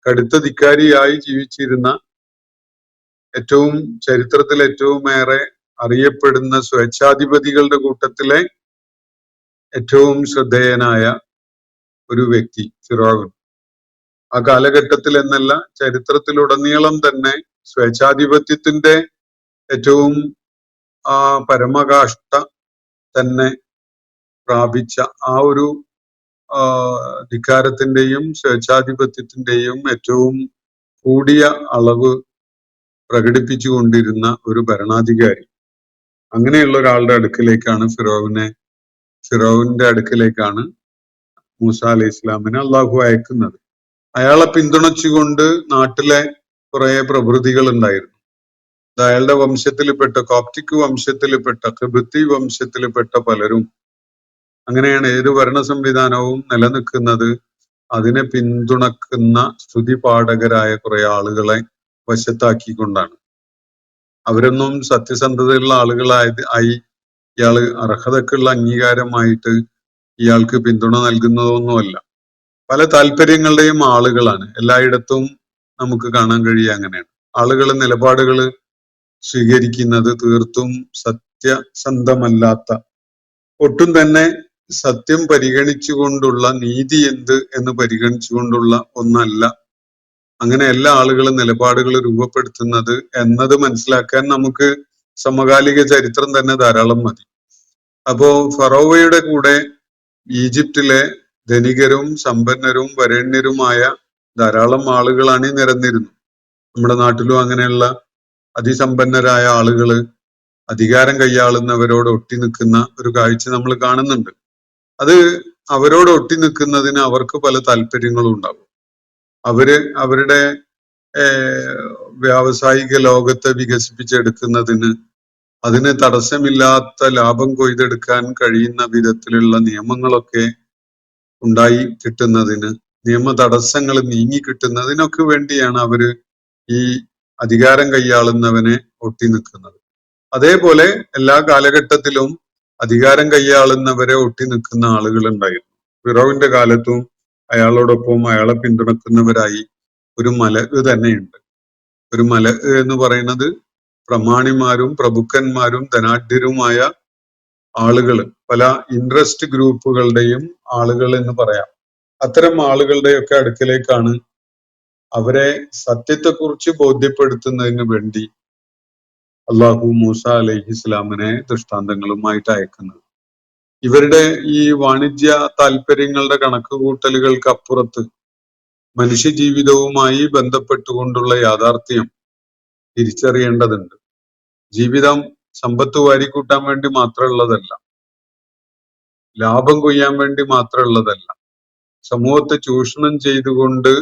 കടുത്ത ധിക്കാരിയായി ജീവിച്ചിരുന്ന, ഏറ്റവും ചരിത്രത്തിൽ ഏറ്റവും ഏറെ അറിയപ്പെടുന്ന സ്വേച്ഛാധിപതികളുടെ കൂട്ടത്തിലെ ഏറ്റവും ശ്രദ്ധേയനായ ഒരു വ്യക്തി ഫിറഔൻ. ആ കാലഘട്ടത്തിൽ എന്നല്ല, ചരിത്രത്തിലുടനീളം തന്നെ സ്വേച്ഛാധിപത്യത്തിന്റെ ഏറ്റവും പരമകാഷ്ഠ തന്നെ പ്രാപിച്ച ആ ഒരു ധിക്കാരത്തിന്റെയും സ്വേച്ഛാധിപത്യത്തിന്റെയും ഏറ്റവും കൂടിയ അളവ് പ്രകടിപ്പിച്ചുകൊണ്ടിരുന്ന ഒരു ഭരണാധികാരി. അങ്ങനെയുള്ള ഒരാളുടെ അടുക്കിലേക്കാണ് ഫിറൗന്റെ അടുക്കിലേക്കാണ് മൂസ അലൈഹി ഇസ്ലാമിനെ അള്ളാഹു അയക്കുന്നത്. അയാളെ പിന്തുണച്ചുകൊണ്ട് നാട്ടിലെ കുറെ പ്രഭൃതികൾ ഉണ്ടായിരുന്നു. അയാളുടെ വംശത്തിൽപ്പെട്ട, കോപ്റ്റിക് വംശത്തിൽപ്പെട്ട, ഖിബ്തി വംശത്തിൽപ്പെട്ട പലരും അങ്ങനെയാണ് ഏത് ഭരണ സംവിധാനവും നിലനിൽക്കുന്നത് അതിനെ പിന്തുണക്കുന്ന സ്തുതി പാഠകരായ കുറെ ആളുകളെ വശത്താക്കിക്കൊണ്ടാണ്. അവരൊന്നും സത്യസന്ധതയുള്ള ആയി ഇയാള് അർഹതക്കുള്ള അംഗീകാരമായിട്ട് ഇയാൾക്ക് പിന്തുണ നൽകുന്നതൊന്നുമല്ല. പല താല്പര്യങ്ങളുടെയും ആളുകളാണ്. എല്ലായിടത്തും നമുക്ക് കാണാൻ കഴിയുക അങ്ങനെയാണ്. ആളുകൾ നിലപാടുകൾ സ്വീകരിക്കുന്നത് തീർത്തും സത്യസന്ധമല്ലാത്ത, ഒട്ടും തന്നെ സത്യം പരിഗണിച്ചുകൊണ്ടുള്ള, നീതി എന്ത് എന്ന് പരിഗണിച്ചുകൊണ്ടുള്ള ഒന്നല്ല. അങ്ങനെ എല്ലാ ആളുകളും നിലപാടുകൾ രൂപപ്പെടുത്തുന്നത് എന്നത് മനസ്സിലാക്കാൻ നമുക്ക് സമകാലിക ചരിത്രം തന്നെ ധാരാളം മതി. അപ്പോ ഫറോവയുടെ കൂടെ ഈജിപ്തിലെ ധനികരും സമ്പന്നരും വരേണ്യരുമായ ധാരാളം ആളുകളാണ് നിരന്നിരുന്നു. നമ്മുടെ നാട്ടിലും അങ്ങനെയുള്ള അതിസമ്പന്നരായ ആളുകള് അധികാരം കൈയാളുന്നവരോട് ഒട്ടി നിൽക്കുന്ന ഒരു കാഴ്ച നമ്മൾ കാണുന്നുണ്ട്. അത് അവരോട് ഒട്ടി നിൽക്കുന്നതിന് അവർക്ക് പല താല്പര്യങ്ങളും ഉണ്ടാകും. അവരുടെ വ്യാവസായിക ലോകത്തെ വികസിപ്പിച്ചെടുക്കുന്നതിന് അതിന് തടസ്സമില്ലാത്ത ലാഭം കൊയ്തെടുക്കാൻ കഴിയുന്ന വിധത്തിലുള്ള നിയമങ്ങളൊക്കെ ഉണ്ടായി കിട്ടുന്നതിന്, നിയമ തടസ്സങ്ങൾ നീങ്ങി കിട്ടുന്നതിനൊക്കെ വേണ്ടിയാണ് അവര് ഈ അധികാരം കൈയാളുന്നവനെ ഒട്ടി നിൽക്കുന്നത്. അതേപോലെ എല്ലാ കാലഘട്ടത്തിലും അധികാരം കൈയാളുന്നവരെ ഒട്ടി നിൽക്കുന്ന ആളുകൾ ഉണ്ടായിരുന്നു. ഫിറോവിന്റെ കാലത്തും അയാളോടൊപ്പം അയാളെ പിന്തുണക്കുന്നവരായി ഒരു മലക് തന്നെയുണ്ട്. ഒരു മലക് എന്ന് പറയുന്നത് പ്രമാണിമാരും പ്രഭുക്കന്മാരും ധനാഢ്യരുമായ ആളുകൾ, പല ഇൻട്രസ്റ്റ് ഗ്രൂപ്പുകളുടെയും ആളുകൾ എന്ന് പറയാം. അത്തരം ആളുകളുടെയൊക്കെ അടുക്കലേക്കാണ് അവരെ സത്യത്തെക്കുറിച്ച് ബോധ്യപ്പെടുത്തുന്നതിന് വേണ്ടി അള്ളാഹു മൂസ അലൈഹിസ്ലാമിനെ ദൃഷ്ടാന്തങ്ങളുമായിട്ട് അയക്കുന്നത്. ഇവരുടെ ഈ വാണിജ്യ താല്പര്യങ്ങളുടെ കണക്കുകൂട്ടലുകൾക്ക് അപ്പുറത്ത് മനുഷ്യ ജീവിതവുമായി ബന്ധപ്പെട്ടുകൊണ്ടുള്ള യാഥാർത്ഥ്യം തിരിച്ചറിയേണ്ടതുണ്ട്. ജീവിതം സമ്പത്ത് വാരിക്കൂട്ടാൻ വേണ്ടി മാത്രമുള്ളതല്ല, ലാഭം കൊയ്യാൻ വേണ്ടി മാത്രമുള്ളതല്ല, സമൂഹത്തെ ചൂഷണം ചെയ്തുകൊണ്ട്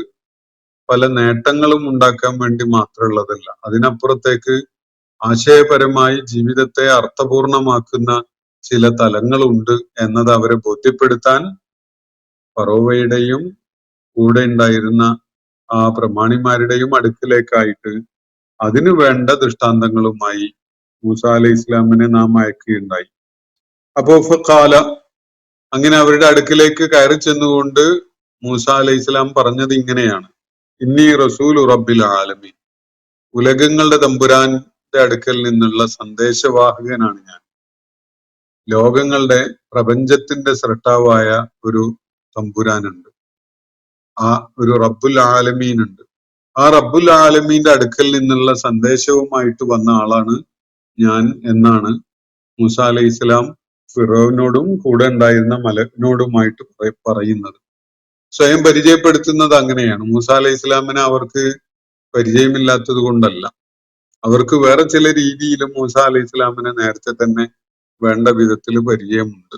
പല നേട്ടങ്ങളും ഉണ്ടാക്കാൻ വേണ്ടി മാത്രമുള്ളതല്ല. അതിനപ്പുറത്തേക്ക് ആശയപരമായി ജീവിതത്തെ അർത്ഥപൂർണമാക്കുന്ന ചില തലങ്ങളുണ്ട് എന്നത് അവരെ ബോധ്യപ്പെടുത്താൻ ഫറോവയുടെയും കൂടെ ഉണ്ടായിരുന്ന ആ പ്രമാണിമാരുടെയും അടുക്കിലേക്കായിട്ട് അതിനു വേണ്ട ദൃഷ്ടാന്തങ്ങളുമായി മൂസ അലൈഹി ഇസ്ലാമിനെ നാം അയക്കുകയുണ്ടായി. അപ്പോ ഫഖാല, അങ്ങനെ അവരുടെ അടുക്കിലേക്ക് കയറി ചെന്നുകൊണ്ട് മൂസ അലൈഹി ഇസ്ലാം പറഞ്ഞത് ഇങ്ങനെയാണ്: ഇന്നി റസൂലു റബ്ബിൽ ആലമീൻ, ഉലകങ്ങളുടെ തമ്പുരാന്റെ അടുക്കൽ നിന്നുള്ള സന്ദേശവാഹകനാണ് ഞാൻ. ലോകങ്ങളുടെ പ്രപഞ്ചത്തിന്റെ സൃഷ്ടാവായ ഒരു തമ്പുരാനുണ്ട്, ആ ഒരു റബ്ബുൽ ആലമീൻ ഉണ്ട്. ആ റബ്ബുൽ ആലമീന്റെ അടുക്കൽ നിന്നുള്ള സന്ദേശവുമായിട്ട് വന്ന ആളാണ് ഞാൻ എന്നാണ് മൂസ അലൈഹി ഇസ്ലാം ഫിറോവിനോടും കൂടെ ഉണ്ടായിരുന്ന മലക്കിനോടുമായിട്ട് പറയുന്നത്. സ്വയം പരിചയപ്പെടുത്തുന്നത് അങ്ങനെയാണ്. മൂസ അലൈഹി ഇസ്ലാമിനെ അവർക്ക് പരിചയമില്ലാത്തത് കൊണ്ടല്ല, അവർക്ക് വേറെ ചില രീതിയിലും മൂസ അലൈഹി ഇസ്ലാമിനെ നേരത്തെ തന്നെ വേണ്ട വിധത്തിൽ പരിചയമുണ്ട്.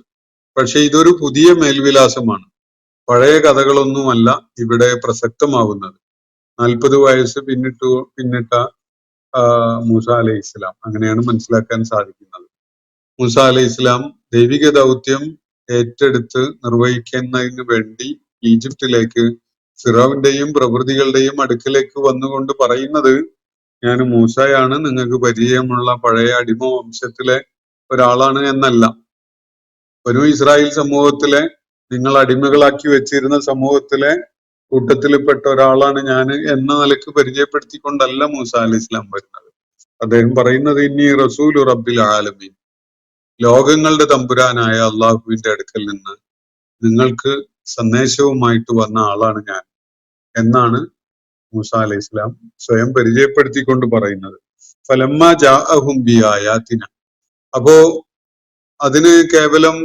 പക്ഷെ ഇതൊരു പുതിയ മേൽവിലാസമാണ്. പഴയ കഥകളൊന്നുമല്ല ഇവിടെ പ്രസക്തമാവുന്നത്. 40 വയസ്സ് പിന്നിട്ട മൂസ അലൈഹി ഇസ്ലാം, അങ്ങനെയാണ് മനസ്സിലാക്കാൻ സാധിക്കുന്നത്. മൂസ അലൈഹി ഇസ്ലാം ദൈവിക ദൗത്യം ഏറ്റെടുത്ത് നിർവഹിക്കുന്നതിന് വേണ്ടി ഈജിപ്തിലേക്ക് ഫിറോവിന്റെയും പ്രവൃത്തികളുടെയും അടുക്കിലേക്ക് വന്നുകൊണ്ട് പറയുന്നത്, ഞാൻ മൂസയാണ്, നിങ്ങൾക്ക് പരിചയമുള്ള പഴയ അടിമ വംശത്തിലെ ഒരാളാണ് എന്നല്ല. ബനൂ ഇസ്രായേൽ സമൂഹത്തിലെ, നിങ്ങൾ അടിമകളാക്കി വെച്ചിരുന്ന സമൂഹത്തിലെ കൂട്ടത്തിൽപ്പെട്ട ഒരാളാണ് ഞാൻ എന്ന നിലക്ക് പരിചയപ്പെടുത്തിക്കൊണ്ടല്ല മൂസ അലൈഹി ഇസ്ലാം വരുന്നത്. അദ്ദേഹം പറയുന്നത് ഇന്നി റസൂലു റബ്ബിൽ ആലമീൻ, ലോകങ്ങളുടെ തമ്പുരാനായ അള്ളാഹുവിന്റെ അടുക്കൽ നിന്ന് നിങ്ങൾക്ക് സന്ദേശവുമായിട്ട് വന്ന ആളാണ് ഞാൻ എന്നാണ് മൂസ അലൈഹി ഇസ്ലാം സ്വയം പരിചയപ്പെടുത്തിക്കൊണ്ട് പറയുന്നത്. ഫലമ്മ ജാഅഹും ബിആയാതിന, അപ്പോ അതിന് കേവലം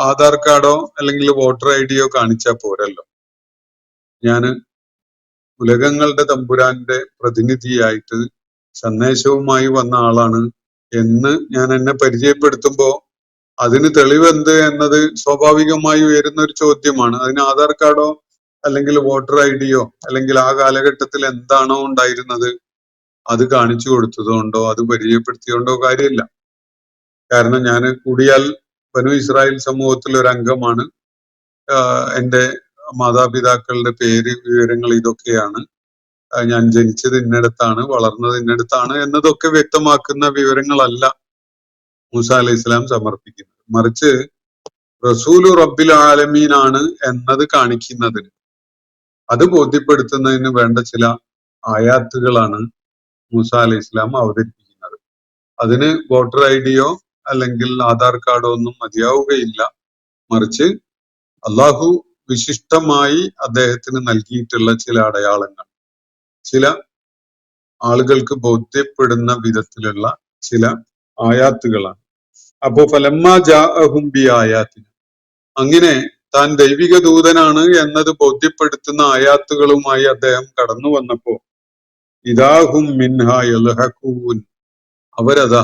ആധാർ കാർഡോ അല്ലെങ്കിൽ വോട്ടർ ഐഡിയോ കാണിച്ചാൽ പോരല്ലോ. ഞാന് ഉലകങ്ങളുടെ തമ്പുരാന്റെ പ്രതിനിധിയായിട്ട് സന്ദേശവുമായി വന്ന ആളാണ് എന്ന് ഞാൻ എന്നെ പരിചയപ്പെടുത്തുമ്പോ അതിന് തെളിവെന്ത് എന്നത് സ്വാഭാവികമായി ഉയരുന്ന ഒരു ചോദ്യമാണ്. അതിന് ആധാർ കാർഡോ അല്ലെങ്കിൽ വോട്ടർ ഐഡിയോ അല്ലെങ്കിൽ ആ കാലഘട്ടത്തിൽ എന്താണോ ഉണ്ടായിരുന്നത് അത് കാണിച്ചു കൊടുത്തതുകൊണ്ടോ അത് പരിചയപ്പെടുത്തിയോണ്ടോ കാര്യമില്ല. കാരണം ഞാൻ കൂടിയാൽ ബനു ഇസ്രായേൽ സമൂഹത്തിൽ ഒരു അംഗമാണ്. എൻ്റെ മാതാപിതാക്കളുടെ പേര്, വിവരങ്ങൾ ഇതൊക്കെയാണ്. ഞാൻ ജനിച്ചത് ഇന്നിടത്താണ്, വളർന്നത് ഇന്നിടത്താണ് എന്നതൊക്കെ വ്യക്തമാക്കുന്ന വിവരങ്ങളല്ല മൂസ അലൈഹി ഇസ്ലാം സമർപ്പിക്കുന്നത്. മറിച്ച് റസൂലു റബ്ബിൽ ആലമീൻ ആണ് എന്നത് കാണിക്കുന്നതിന്, അത് ബോധ്യപ്പെടുത്തുന്നതിന് വേണ്ട ചില ആയാത്തുകളാണ് മൂസ അലൈഹി ഇസ്ലാം അവതരിപ്പിക്കുന്നത്. അതിന് വോട്ടർ ഐഡിയോ അല്ലെങ്കിൽ ആധാർ കാർഡോ ഒന്നും മതിയാവുകയില്ല. മറിച്ച് അള്ളാഹു വിശിഷ്ടമായി അദ്ദേഹത്തിന് നൽകിയിട്ടുള്ള ചില അടയാളങ്ങൾ, ചില ആളുകൾക്ക് ബോധ്യപ്പെടുന്ന വിധത്തിലുള്ള ചില ആയാത്തുകളാണ്. അപ്പോ ഫലമ്മ ജാഅഹും ബി ആയാത്തിന്, അങ്ങനെ താൻ ദൈവിക ദൂതനാണ് എന്നത് ബോധ്യപ്പെടുത്തുന്ന ആയാത്തുകളുമായി അദ്ദേഹം കടന്നു വന്നപ്പോ ഇദാഹും മിൻഹ യൽഹഖൂൻ, അവരതാ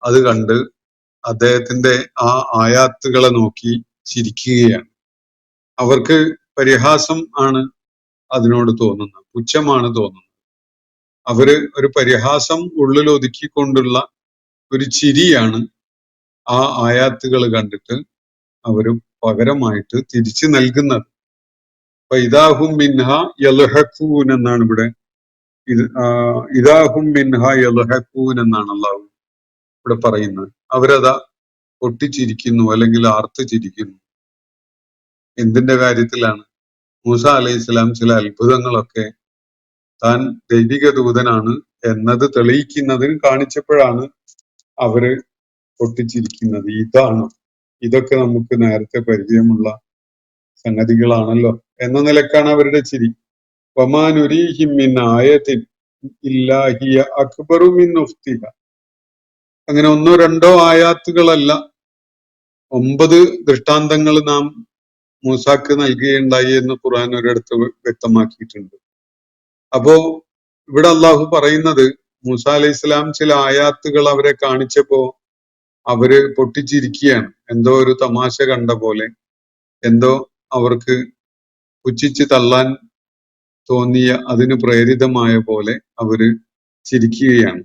അത് കണ്ട് അദ്ദേഹത്തിന്റെ ആ ആയാത്തുകളെ നോക്കി ചിരിക്കുകയാണ്. അവർക്ക് പരിഹാസം ആണ് അതിനോട് തോന്നുന്നത്, പുച്ഛമാണ് തോന്നുന്നത്. അവര് ഒരു പരിഹാസം ഉള്ളിൽ ഒതുക്കിക്കൊണ്ടുള്ള ഒരു ചിരിയാണ് ആ ആയാത്തുകൾ കണ്ടിട്ട് അവര് പകരമായിട്ട് തിരിച്ചു നൽകുന്നത്. അപ്പൊ ഇദാഹും മിൻഹ യൽഹഖൂൻ എന്നാണ് ഇവിടെ, ഇദാഹും മിൻഹ യൽഹഖൂൻ എന്നാണ് അള്ളാഹു ഇവിടെ പറയുന്നത്. അവരതാ പൊട്ടിച്ചിരിക്കുന്നു അല്ലെങ്കിൽ ആർത്ത് ചിരിക്കുന്നു. എന്തിന്റെ കാര്യത്തിലാണ്? മൂസ അലൈഹി ഇസ്ലാം ചില അത്ഭുതങ്ങളൊക്കെ താൻ ദൈവിക ദൂതനാണ് എന്നത് തെളിയിക്കുന്നതിന് കാണിച്ചപ്പോഴാണ് അവര് പൊട്ടിച്ചിരിക്കുന്നത്. ഇതൊക്കെ നമുക്ക് നേരത്തെ പരിചയമുള്ള സംഗതികളാണല്ലോ എന്ന നിലക്കാണ് അവരുടെ ചിരി. വമാനുരീഹിം മിൻ ആയത്തിൻ ഇല്ലാ ഹിയ അക്ബറു മിൻ ഉഖ്തിഹ. അങ്ങനെ ഒന്നോ രണ്ടോ ആയാത്തുകളല്ല, 9 ദൃഷ്ടാന്തങ്ങൾ നാം മൂസാക്ക് നൽകുകയുണ്ടായി എന്ന് ഖുർആൻ ഒരിടത്ത് വ്യക്തമാക്കിയിട്ടുണ്ട്. അപ്പോ ഇവിടെ അള്ളാഹു പറയുന്നത്, മൂസ അലൈഹി ഇസ്ലാം ചില ആയാത്തുകൾ അവരെ കാണിച്ചപ്പോ അവര് പൊട്ടിച്ചിരിക്കുകയാണ്. എന്തോ ഒരു തമാശ കണ്ട പോലെ, എന്തോ അവർക്ക് പുച്ഛിച്ച് തള്ളാൻ തോന്നിയ, അതിന് പ്രേരിതമായ പോലെ അവര് ചിരിക്കുകയാണ്.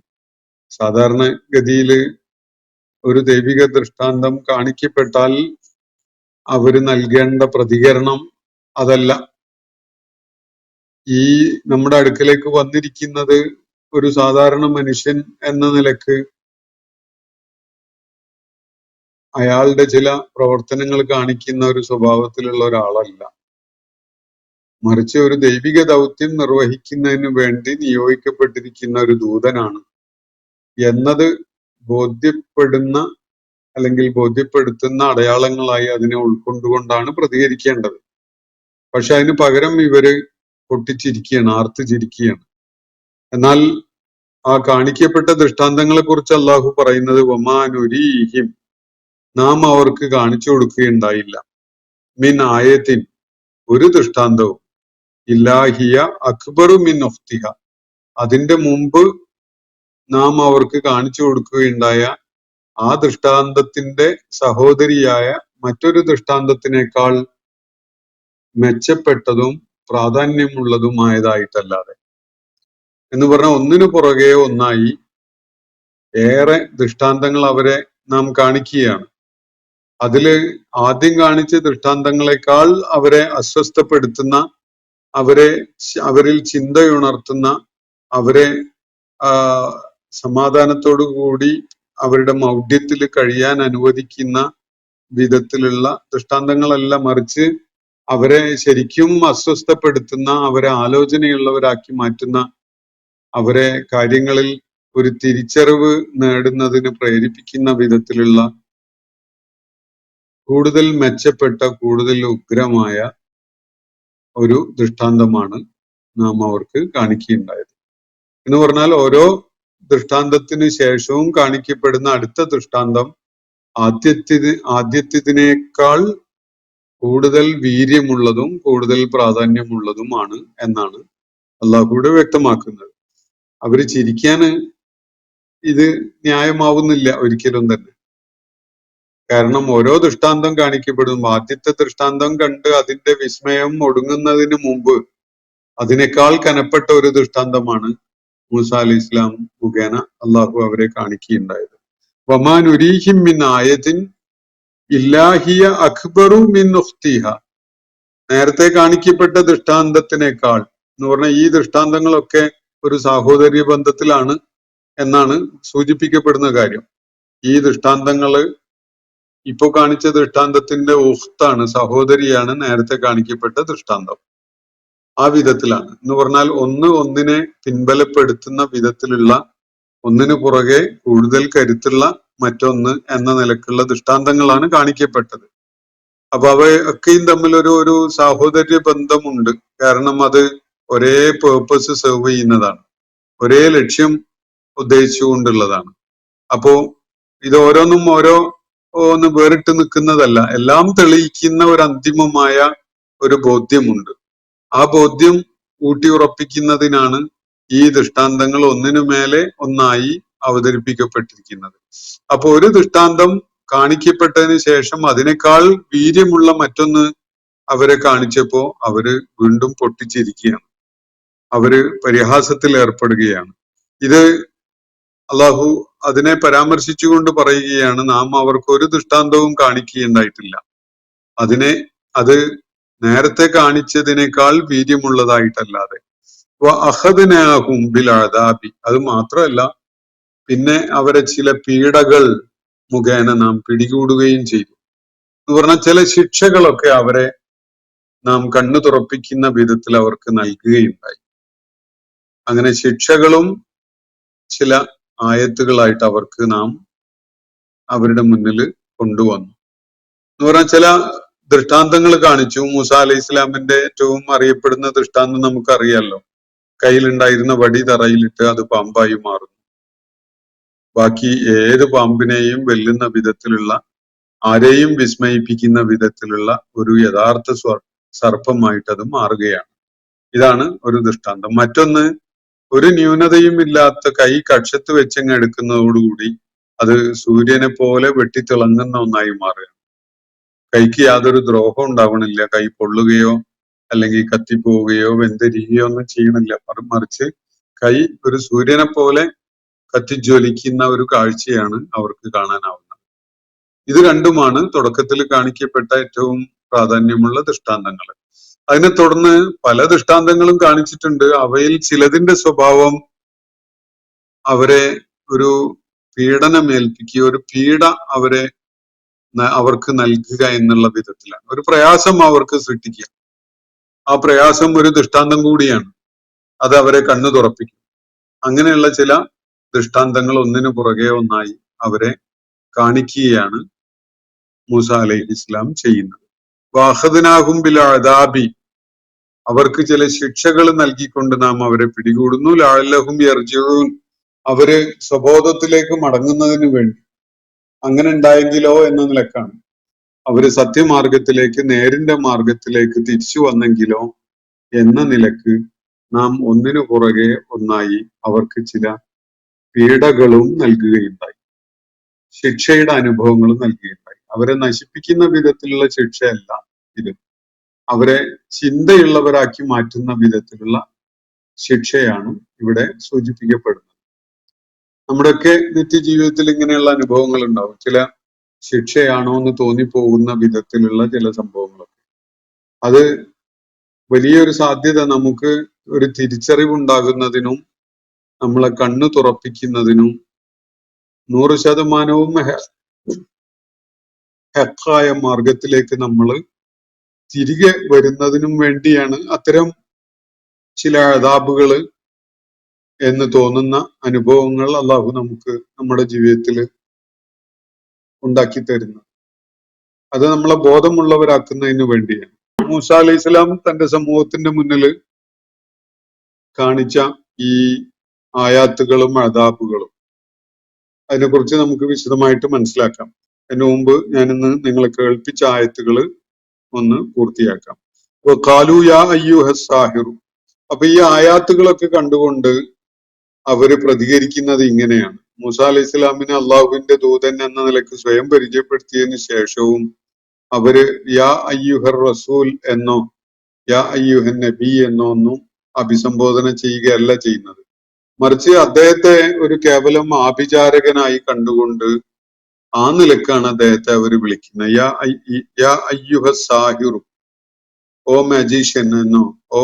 സാധാരണ ഗതിയില് ഒരു ദൈവിക ദൃഷ്ടാന്തം കാണിക്കപ്പെട്ടാൽ അവര് നൽകേണ്ട പ്രതികരണം അതല്ല. ഈ നമ്മുടെ അടുക്കലേക്ക് വന്നിരിക്കുന്നത് ഒരു സാധാരണ മനുഷ്യൻ എന്ന നിലക്ക് അയാളുടെ ചില പ്രവർത്തനങ്ങൾ കാണിക്കുന്ന ഒരു സ്വഭാവത്തിലുള്ള ഒരാളല്ല. മറിച്ച് ഒരു ദൈവിക ദൗത്യം നിർവഹിക്കുന്നതിന് വേണ്ടി നിയോഗിക്കപ്പെട്ടിരിക്കുന്ന ഒരു ദൂതനാണ് എന്നത് ബോധ്യപ്പെടുന്ന അല്ലെങ്കിൽ ബോധ്യപ്പെടുത്തുന്ന അടയാളങ്ങളായി അതിനെ ഉൾക്കൊണ്ടുകൊണ്ടാണ് പ്രതികരിക്കേണ്ടത്. പക്ഷെ അതിന് പകരം ഇവര് പൊട്ടിച്ചിരിക്കുകയാണ്, ആർത്ത് ചിരിക്കുകയാണ്. എന്നാൽ ആ കാണിക്കപ്പെട്ട ദൃഷ്ടാന്തങ്ങളെ കുറിച്ച് അള്ളാഹു പറയുന്നത് വമാനുരീഹിം, നാം അവർക്ക് കാണിച്ചു കൊടുക്കുകയുണ്ടായില്ല, മിൻ ആയത്തിൻ, ഒരു ദൃഷ്ടാന്തവും, ഇല്ലാഹിയ അക്ബറു മിൻ ഉഖ്തിഹ, അതിന്റെ മുമ്പ് നാം അവർക്ക് കാണിച്ചു കൊടുക്കുകയുണ്ടായ ആ ദൃഷ്ടാന്തത്തിന്റെ സഹോദരിയായ മറ്റൊരു ദൃഷ്ടാന്തത്തിനേക്കാൾ മെച്ചപ്പെട്ടതും പ്രാധാന്യമുള്ളതുമായതായിട്ടല്ലാതെ. എന്ന് പറഞ്ഞാൽ ഒന്നിനു പുറകെ ഒന്നായി ഏറെ ദൃഷ്ടാന്തങ്ങൾ അവരെ നാം കാണിക്കുകയാണ്. അതില് ആദ്യം കാണിച്ച ദൃഷ്ടാന്തങ്ങളെക്കാൾ അവരെ അസ്വസ്ഥപ്പെടുത്തുന്ന, അവരിൽ ചിന്തയുണർത്തുന്ന, അവരെ സമാധാനത്തോടു കൂടി അവരുടെ മൗഢ്യത്തിൽ കഴിയാൻ അനുവദിക്കുന്ന വിധത്തിലുള്ള ദൃഷ്ടാന്തങ്ങളല്ല, മറിച്ച് അവരെ ശരിക്കും അസ്വസ്ഥപ്പെടുത്തുന്ന, അവരെ ആലോചനയുള്ളവരാക്കി മാറ്റുന്ന, അവരെ കാര്യങ്ങളിൽ ഒരു തിരിച്ചറിവ് നേടുന്നതിന് പ്രേരിപ്പിക്കുന്ന വിധത്തിലുള്ള കൂടുതൽ മെച്ചപ്പെട്ട, കൂടുതൽ ഉഗ്രമായ ഒരു ദൃഷ്ടാന്തമാണ് നാം അവർക്ക് കാണിക്കുകയുണ്ടായത്. എന്ന് പറഞ്ഞാൽ ഓരോ ദൃഷ്ടാന്തത്തിന് ശേഷവും കാണിക്കപ്പെടുന്ന അടുത്ത ദൃഷ്ടാന്തം ആദ്യത്തേതിനേക്കാൾ കൂടുതൽ വീര്യമുള്ളതും കൂടുതൽ പ്രാധാന്യമുള്ളതുമാണ് എന്നാണ് അള്ളാഹുവിടെ വ്യക്തമാക്കുന്നത്. അവര് ചിരിക്കാന് ഇത് ന്യായമാവുന്നില്ല ഒരിക്കലും തന്നെ. കാരണം ഓരോ ദൃഷ്ടാന്തം കാണിക്കപ്പെടും, ആദ്യത്തെ ദൃഷ്ടാന്തം കണ്ട് അതിന്റെ വിസ്മയം ഒടുങ്ങുന്നതിന് മുമ്പ് അതിനേക്കാൾ കനപ്പെട്ട ഒരു ദൃഷ്ടാന്തമാണ് മൂസ അലൈഹി ഇസ്ലാം മുഖേന അള്ളാഹു അവരെ കാണിക്കുകയുണ്ടായത്. വമാനുരീഹിം മിൻ ആയത്തിൻ ഇല്ലാഹിയ അക്ബറു മിൻ ഉഖ്തിഹ, നേരത്തെ കാണിക്കപ്പെട്ട ദൃഷ്ടാന്തത്തിനേക്കാൾ എന്ന് പറഞ്ഞാൽ ഈ ദൃഷ്ടാന്തങ്ങളൊക്കെ ഒരു സാഹോദര്യ ബന്ധത്തിലാണ് എന്നാണ് സൂചിപ്പിക്കപ്പെടുന്ന കാര്യം. ഈ ദൃഷ്ടാന്തങ്ങള് ഇപ്പൊ കാണിച്ച ദൃഷ്ടാന്തത്തിന്റെ ഉഖ്താണ്, സഹോദരിയാണ് നേരത്തെ കാണിക്കപ്പെട്ട ദൃഷ്ടാന്തം. ആ വിധത്തിലാണ് എന്ന് പറഞ്ഞാൽ ഒന്ന് ഒന്നിനെ പിൻബലപ്പെടുത്തുന്ന വിധത്തിലുള്ള, ഒന്നിനു പുറകെ കൂടുതൽ കരുത്തുള്ള മറ്റൊന്ന് എന്ന നിലക്കുള്ള ദൃഷ്ടാന്തങ്ങളാണ് കാണിക്കപ്പെട്ടത്. അപ്പൊ അവയൊക്കെയും തമ്മിൽ ഒരു സാഹോദര്യ ബന്ധമുണ്ട്. കാരണം അത് ഒരേ പേർപ്പസ് സെർവ് ചെയ്യുന്നതാണ്, ഒരേ ലക്ഷ്യം ഉദ്ദേശിച്ചുകൊണ്ടുള്ളതാണ്. അപ്പോ ഇത് ഓരോന്നും ഒന്ന് വേറിട്ട് നിൽക്കുന്നതല്ല, എല്ലാം തെളിയിക്കുന്ന ഒരു അന്തിമമായ ഒരു ബോധ്യമുണ്ട്. ആ ബോധ്യം ഊട്ടിയുറപ്പിക്കുന്നതിനാണ് ഈ ദൃഷ്ടാന്തങ്ങൾ ഒന്നിനു മേലെ ഒന്നായി അവതരിപ്പിക്കപ്പെട്ടിരിക്കുന്നത്. അപ്പൊ ഒരു ദൃഷ്ടാന്തം കാണിക്കപ്പെട്ടതിന് ശേഷം അതിനേക്കാൾ വീര്യമുള്ള മറ്റൊന്ന് അവരെ കാണിച്ചപ്പോ അവര് വീണ്ടും പൊട്ടിച്ചിരിക്കുകയാണ്, അവര് പരിഹാസത്തിൽ ഏർപ്പെടുകയാണ്. ഇത് അള്ളാഹു അതിനെ പരാമർശിച്ചുകൊണ്ട് പറയുകയാണ്, നാം അവർക്ക് ഒരു ദൃഷ്ടാന്തവും കാണിക്കുകയുണ്ടായിട്ടില്ല, അത് നേരത്തെ കാണിച്ചതിനേക്കാൾ വീര്യമുള്ളതായിട്ടല്ലാതെ. അഖദ്നാഹും ബിൽ അദാബി, അത് മാത്രമല്ല പിന്നെ അവരെ ചില പീഡകൾ മുഖേന നാം പിടികൂടുകയും ചെയ്തു എന്ന് പറഞ്ഞാൽ ചില ശിക്ഷകളൊക്കെ അവരെ നാം കണ്ണു തുറപ്പിക്കുന്ന വിധത്തിൽ അവർക്ക് നൽകുകയുണ്ടായി. അങ്ങനെ ശിക്ഷകളും ചില ആയത്തുകളായിട്ട് അവർക്ക് നാം അവരുടെ മുന്നിൽ കൊണ്ടുവന്നു എന്ന് പറഞ്ഞാൽ ചില ദൃഷ്ടാന്തങ്ങൾ കാണിച്ചു. മൂസ അലൈഹി ഇസ്ലാമിന്റെ ഏറ്റവും അറിയപ്പെടുന്ന ദൃഷ്ടാന്തം നമുക്കറിയാലോ, കയ്യിലുണ്ടായിരുന്ന വടി തറയിലിട്ട് അത് പാമ്പായി മാറുന്നു. ബാക്കി ഏത് പാമ്പിനെയും വെല്ലുന്ന വിധത്തിലുള്ള, ആരെയും വിസ്മയിപ്പിക്കുന്ന വിധത്തിലുള്ള ഒരു യഥാർത്ഥ സർപ്പമായിട്ട് അത് മാറുകയാണ്. ഇതാണ് ഒരു ദൃഷ്ടാന്തം. മറ്റൊന്ന്, ഒരു ന്യൂനതയും ഇല്ലാത്ത കൈ കക്ഷത്ത് വെച്ചങ്ങ് എടുക്കുന്നതോടുകൂടി അത് സൂര്യനെ പോലെ വെട്ടിത്തിളങ്ങുന്ന ഒന്നായി മാറുകയാണ്. കൈക്ക് യാതൊരു ദ്രോഹം ഉണ്ടാവണില്ല, കൈ പൊള്ളുകയോ അല്ലെങ്കിൽ കത്തിപ്പോവുകയോ വെന്തിരിക്കുകയോ ഒന്നും ചെയ്യണില്ല. മറിച്ച് കൈ ഒരു സൂര്യനെ പോലെ കത്തിജ്വലിക്കുന്ന ഒരു കാഴ്ചയാണ് അവർക്ക് കാണാനാവുന്നത്. ഇത് രണ്ടുമാണ് തുടക്കത്തിൽ കാണിക്കപ്പെട്ട ഏറ്റവും പ്രാധാന്യമുള്ള ദൃഷ്ടാന്തങ്ങൾ. അതിനെ തുടർന്ന് പല ദൃഷ്ടാന്തങ്ങളും കാണിച്ചിട്ടുണ്ട്. അവയിൽ ചിലതിന്റെ സ്വഭാവം അവരെ ഒരു പീഡനമേൽപ്പിക്കുക, ഒരു പീഡ അവർക്ക് നൽകുക എന്നുള്ള വിധത്തിലാണ്, ഒരു പ്രയാസം അവർക്ക് സൃഷ്ടിക്കുക. ആ പ്രയാസം ഒരു ദൃഷ്ടാന്തം കൂടിയാണ്, അത് അവരെ കണ്ണു തുറപ്പിക്കും. അങ്ങനെയുള്ള ചില ദൃഷ്ടാന്തങ്ങൾ ഒന്നിനു പുറകെ ഒന്നായി അവരെ കാണിക്കുകയാണ് മൂസ അലൈഹി ഇസ്ലാം ചെയ്യുന്നത്. വാഹദനാഹും ബിൽ അദാബി, അവർക്ക് ചില ശിക്ഷകൾ നൽകിക്കൊണ്ട് നാം അവരെ പിടികൂടുന്നു. ലഅല്ലഹും യർജിഊൻ, അവര് സ്വബോധത്തിലേക്ക് മടങ്ങുന്നതിന് വേണ്ടി. അങ്ങനെ ഉണ്ടായെങ്കിലോ എന്ന നിലക്കാണ്. അവര് സത്യമാർഗത്തിലേക്ക്, നേരിന്റെ മാർഗത്തിലേക്ക് തിരിച്ചു വന്നെങ്കിലോ എന്ന നിലക്ക് നാം ഒന്നിനു പുറകെ ഒന്നായി അവർക്ക് ചില പീഡകളും നൽകുകയുണ്ടായി, ശിക്ഷയുടെ അനുഭവങ്ങളും നൽകുകയുണ്ടായി. അവരെ നശിപ്പിക്കുന്ന വിധത്തിലുള്ള ശിക്ഷയല്ല ഇത്, അവരെ ചിന്തയുള്ളവരാക്കി മാറ്റുന്ന വിധത്തിലുള്ള ശിക്ഷയാണ് ഇവിടെ സൂചിപ്പിക്കപ്പെടുന്നത്. നമ്മുടെയൊക്കെ നിത്യജീവിതത്തിൽ ഇങ്ങനെയുള്ള അനുഭവങ്ങൾ ഉണ്ടാവും. ചില ശിക്ഷയാണോ എന്ന് തോന്നിപ്പോകുന്ന വിധത്തിലുള്ള ചില സംഭവങ്ങളൊക്കെ. അത് വലിയൊരു സാധ്യത നമുക്ക് ഒരു തിരിച്ചറിവുണ്ടാകുന്നതിനും നമ്മളെ കണ്ണു തുറപ്പിക്കുന്നതിനും 100% ഹക്കായ മാർഗത്തിലേക്ക് നമ്മൾ തിരികെ വരുന്നതിനും വേണ്ടിയാണ് അത്തരം ചില അദാബുകള് എന്ന് തോന്നുന്ന അനുഭവങ്ങൾ അള്ളാഹു നമുക്ക് നമ്മുടെ ജീവിതത്തിൽ ഉണ്ടാക്കി തരുന്നത്. അത് നമ്മളെ ബോധമുള്ളവരാക്കുന്നതിന് വേണ്ടിയാണ്. മൂസ അലൈഹി സ്വലാം തന്റെ സമൂഹത്തിന്റെ മുന്നിൽ കാണിച്ച ഈ ആയാത്തുകളും അദാബുകളും അതിനെക്കുറിച്ച് നമുക്ക് വിശദമായിട്ട് മനസ്സിലാക്കാം. അതിനു മുമ്പ് ഞാനിന്ന് നിങ്ങളെ കേൾപ്പിച്ച ആയത്തുകൾ ഒന്ന് പൂർത്തിയാക്കാം. ഖാലു യാ അയ്യുഹസ് സാഹിറു, അപ്പൊ ഈ ആയാത്തുകളൊക്കെ കണ്ടുകൊണ്ട് അവര് പ്രതികരിക്കുന്നത് ഇങ്ങനെയാണ്. മൂസ അലൈഹി ഇസ്ലാമിനെ അള്ളാഹുവിന്റെ ദൂതൻ എന്ന നിലക്ക് സ്വയം പരിചയപ്പെടുത്തിയതിനു ശേഷവും അവര് യാ അയ്യുഹർ റസൂൽ എന്നോ യാ അയ്യുഹൻ നബി എന്നോ ഒന്നും അഭിസംബോധന ചെയ്യുകയല്ല ചെയ്യുന്നത്. മറിച്ച് അദ്ദേഹത്തെ ഒരു കേവലം ആഭിചാരകനായി കണ്ടുകൊണ്ട് ആ നിലക്കാണ് അദ്ദേഹത്തെ അവർ വിളിക്കുന്നത്. യാ അയ്യുഹ സാഹിറു, ഓ മാജീഷ്യൻ എന്നോ ഓ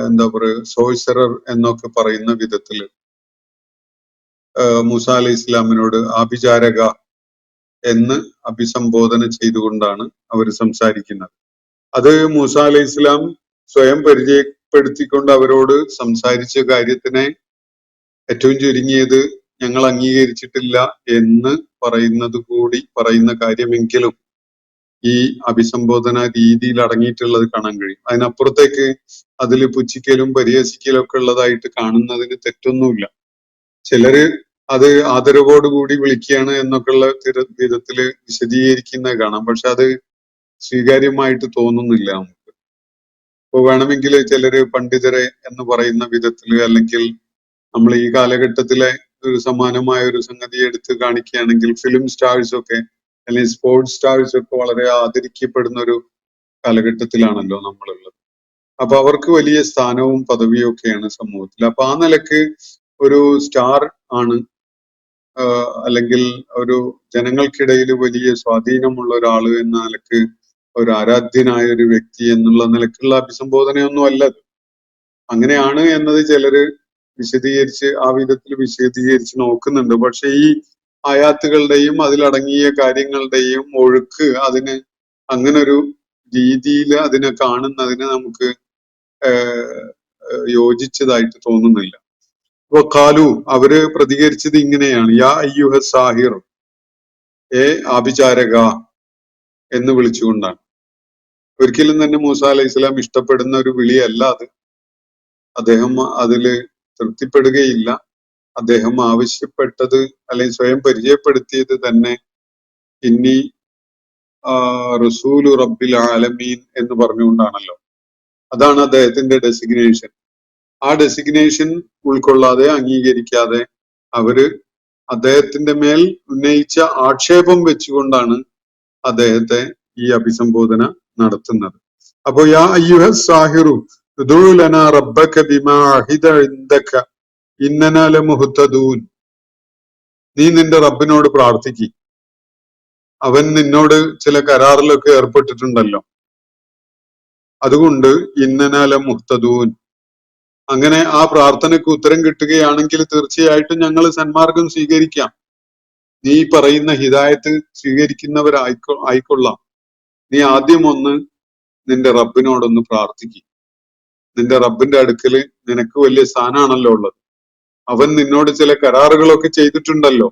എന്താ പറയുക സോഴ്സറർ എന്നൊക്കെ പറയുന്ന വിധത്തില് മൂസ അലൈഹി ഇസ്ലാമിനോട് ആഭിചാരക എന്ന് അഭിസംബോധന ചെയ്തുകൊണ്ടാണ് അവർ സംസാരിക്കുന്നത്. അത് മൂസ അലൈഹി ഇസ്ലാം സ്വയം പരിചയപ്പെടുത്തിക്കൊണ്ട് അവരോട് സംസാരിച്ച കാര്യത്തിനെ ഏറ്റവും ചുരുങ്ങിയത് ഞങ്ങൾ അംഗീകരിച്ചിട്ടില്ല എന്ന് പറയുന്നത് കൂടി പറയുന്ന കാര്യമെങ്കിലും ഈ അഭിസംബോധന രീതിയിൽ അടങ്ങിയിട്ടുള്ളത് കാണാൻ കഴിയും. അതിനപ്പുറത്തേക്ക് അതിൽ പുച്ഛിക്കലും പരിഹസിക്കലും ഒക്കെ ഉള്ളതായിട്ട് കാണുന്നതിന് തെറ്റൊന്നുമില്ല. ചിലര് അത് ആദരവോടുകൂടി വിളിക്കുകയാണ് എന്നൊക്കെയുള്ള വിധത്തില് വിശദീകരിക്കുന്നത് കാണാം. പക്ഷെ അത് സ്വീകാര്യമായിട്ട് തോന്നുന്നില്ല നമുക്ക്. ഇപ്പൊ വേണമെങ്കിൽ ചിലര് പണ്ഡിതരെ എന്ന് പറയുന്ന വിധത്തില്, അല്ലെങ്കിൽ നമ്മൾ ഈ കാലഘട്ടത്തിലെ ഒരു സമാനമായ ഒരു സംഗതി എടുത്ത് കാണിക്കുകയാണെങ്കിൽ ഫിലിം സ്റ്റാർസ് ഒക്കെ അല്ലെങ്കിൽ സ്പോർട്സ് സ്റ്റാർസ് ഒക്കെ വളരെ ആദരിക്കപ്പെടുന്ന ഒരു കാലഘട്ടത്തിലാണല്ലോ നമ്മളുള്ളത്. അപ്പൊ അവർക്ക് വലിയ സ്ഥാനവും പദവിയും ഒക്കെയാണ് സമൂഹത്തിൽ. അപ്പൊ ആ നിലക്ക് ഒരു സ്റ്റാർ ആണ്, അല്ലെങ്കിൽ ഒരു ജനങ്ങൾക്കിടയിൽ വലിയ സ്വാധീനമുള്ള ഒരാള് എന്ന നിലക്ക് ഒരു ആരാധ്യനായ ഒരു വ്യക്തി എന്നുള്ള നിലക്കുള്ള അഭിസംബോധനയൊന്നും അല്ല. അങ്ങനെയാണ് എന്നത് ചിലര് വിശദീകരിച്ച് ആ വിധത്തിൽ വിശദീകരിച്ച് നോക്കുന്നുണ്ട്. പക്ഷെ ഈ ആയാത്തുകളുടെയും അതിലടങ്ങിയ കാര്യങ്ങളുടെയും ഒഴുക്ക് അതിന് അങ്ങനൊരു രീതിയിൽ അതിനെ കാണുന്നതിന് നമുക്ക് യോജിച്ചതായിട്ട് തോന്നുന്നില്ല. അപ്പൊ കാലു അവര് പ്രതികരിച്ചത് ഇങ്ങനെയാണ്, യാ അയ്യുഹ സാഹിർ, ഏ ആഭിചാരക എന്ന് വിളിച്ചുകൊണ്ടാണ്. ഒരിക്കലും തന്നെ മൂസ അലൈഹി സ്വലാം ഇഷ്ടപ്പെടുന്ന ഒരു വിളിയല്ല അത്. അദ്ദേഹം അതില് തൃപ്തിപ്പെടുകയില്ല. അദ്ദേഹം ആവശ്യപ്പെട്ടത് അല്ലെങ്കിൽ സ്വയം പരിചയപ്പെടുത്തിയത് തന്നെ ഇന്നി റസൂലു റബ്ബിൽ ആലമീൻ എന്ന് പറഞ്ഞുകൊണ്ടാണല്ലോ. അതാണ് അദ്ദേഹത്തിന്റെ ഡെസിഗ്നേഷൻ. ആ ഡെസിഗ്നേഷൻ ഉൾക്കൊള്ളാതെ അംഗീകരിക്കാതെ അവര് അദ്ദേഹത്തിന്റെ മേൽ ഉന്നയിച്ച ആക്ഷേപം വെച്ചുകൊണ്ടാണ് അദ്ദേഹത്തെ ഈ അഭിസംബോധന നടത്തുന്നത്. അപ്പോ യാ അയ്യുഹ സാഹിറു ഉദൂ ലനാ റബ്ബക ബിമാ അഹിദ ഇൻദക ഇന്നനാ ലമുഹ്തദൂൻ, നീ നിന്റെ റബ്ബിനോട് പ്രാർത്ഥിക്ക്, അവൻ നിന്നോട് ചില കരാറിലൊക്കെ ഏർപ്പെട്ടിട്ടുണ്ടല്ലോ, അതുകൊണ്ട് ഇന്നനാ ലമുഹ്തദൂൻ, അങ്ങനെ ആ പ്രാർത്ഥനയ്ക്ക് ഉത്തരം കിട്ടുകയാണെങ്കിൽ തീർച്ചയായിട്ടും ഞങ്ങൾ സന്മാർഗം സ്വീകരിക്കാം. നീ പറയുന്ന ഹിദായത്ത് സ്വീകരിക്കുന്നവരായിക്കൊള്ളാം. നീ ആദ്യം ഒന്ന് നിന്റെ റബ്ബിനോടൊന്ന് പ്രാർത്ഥിക്കും. നിന്റെ റബ്ബിന്റെ അടുക്കല് നിനക്ക് വലിയ സ്ഥാനാണല്ലോ ഉള്ളത്. അവൻ നിന്നോട് ചില കരാറുകളൊക്കെ ചെയ്തിട്ടുണ്ടല്ലോ.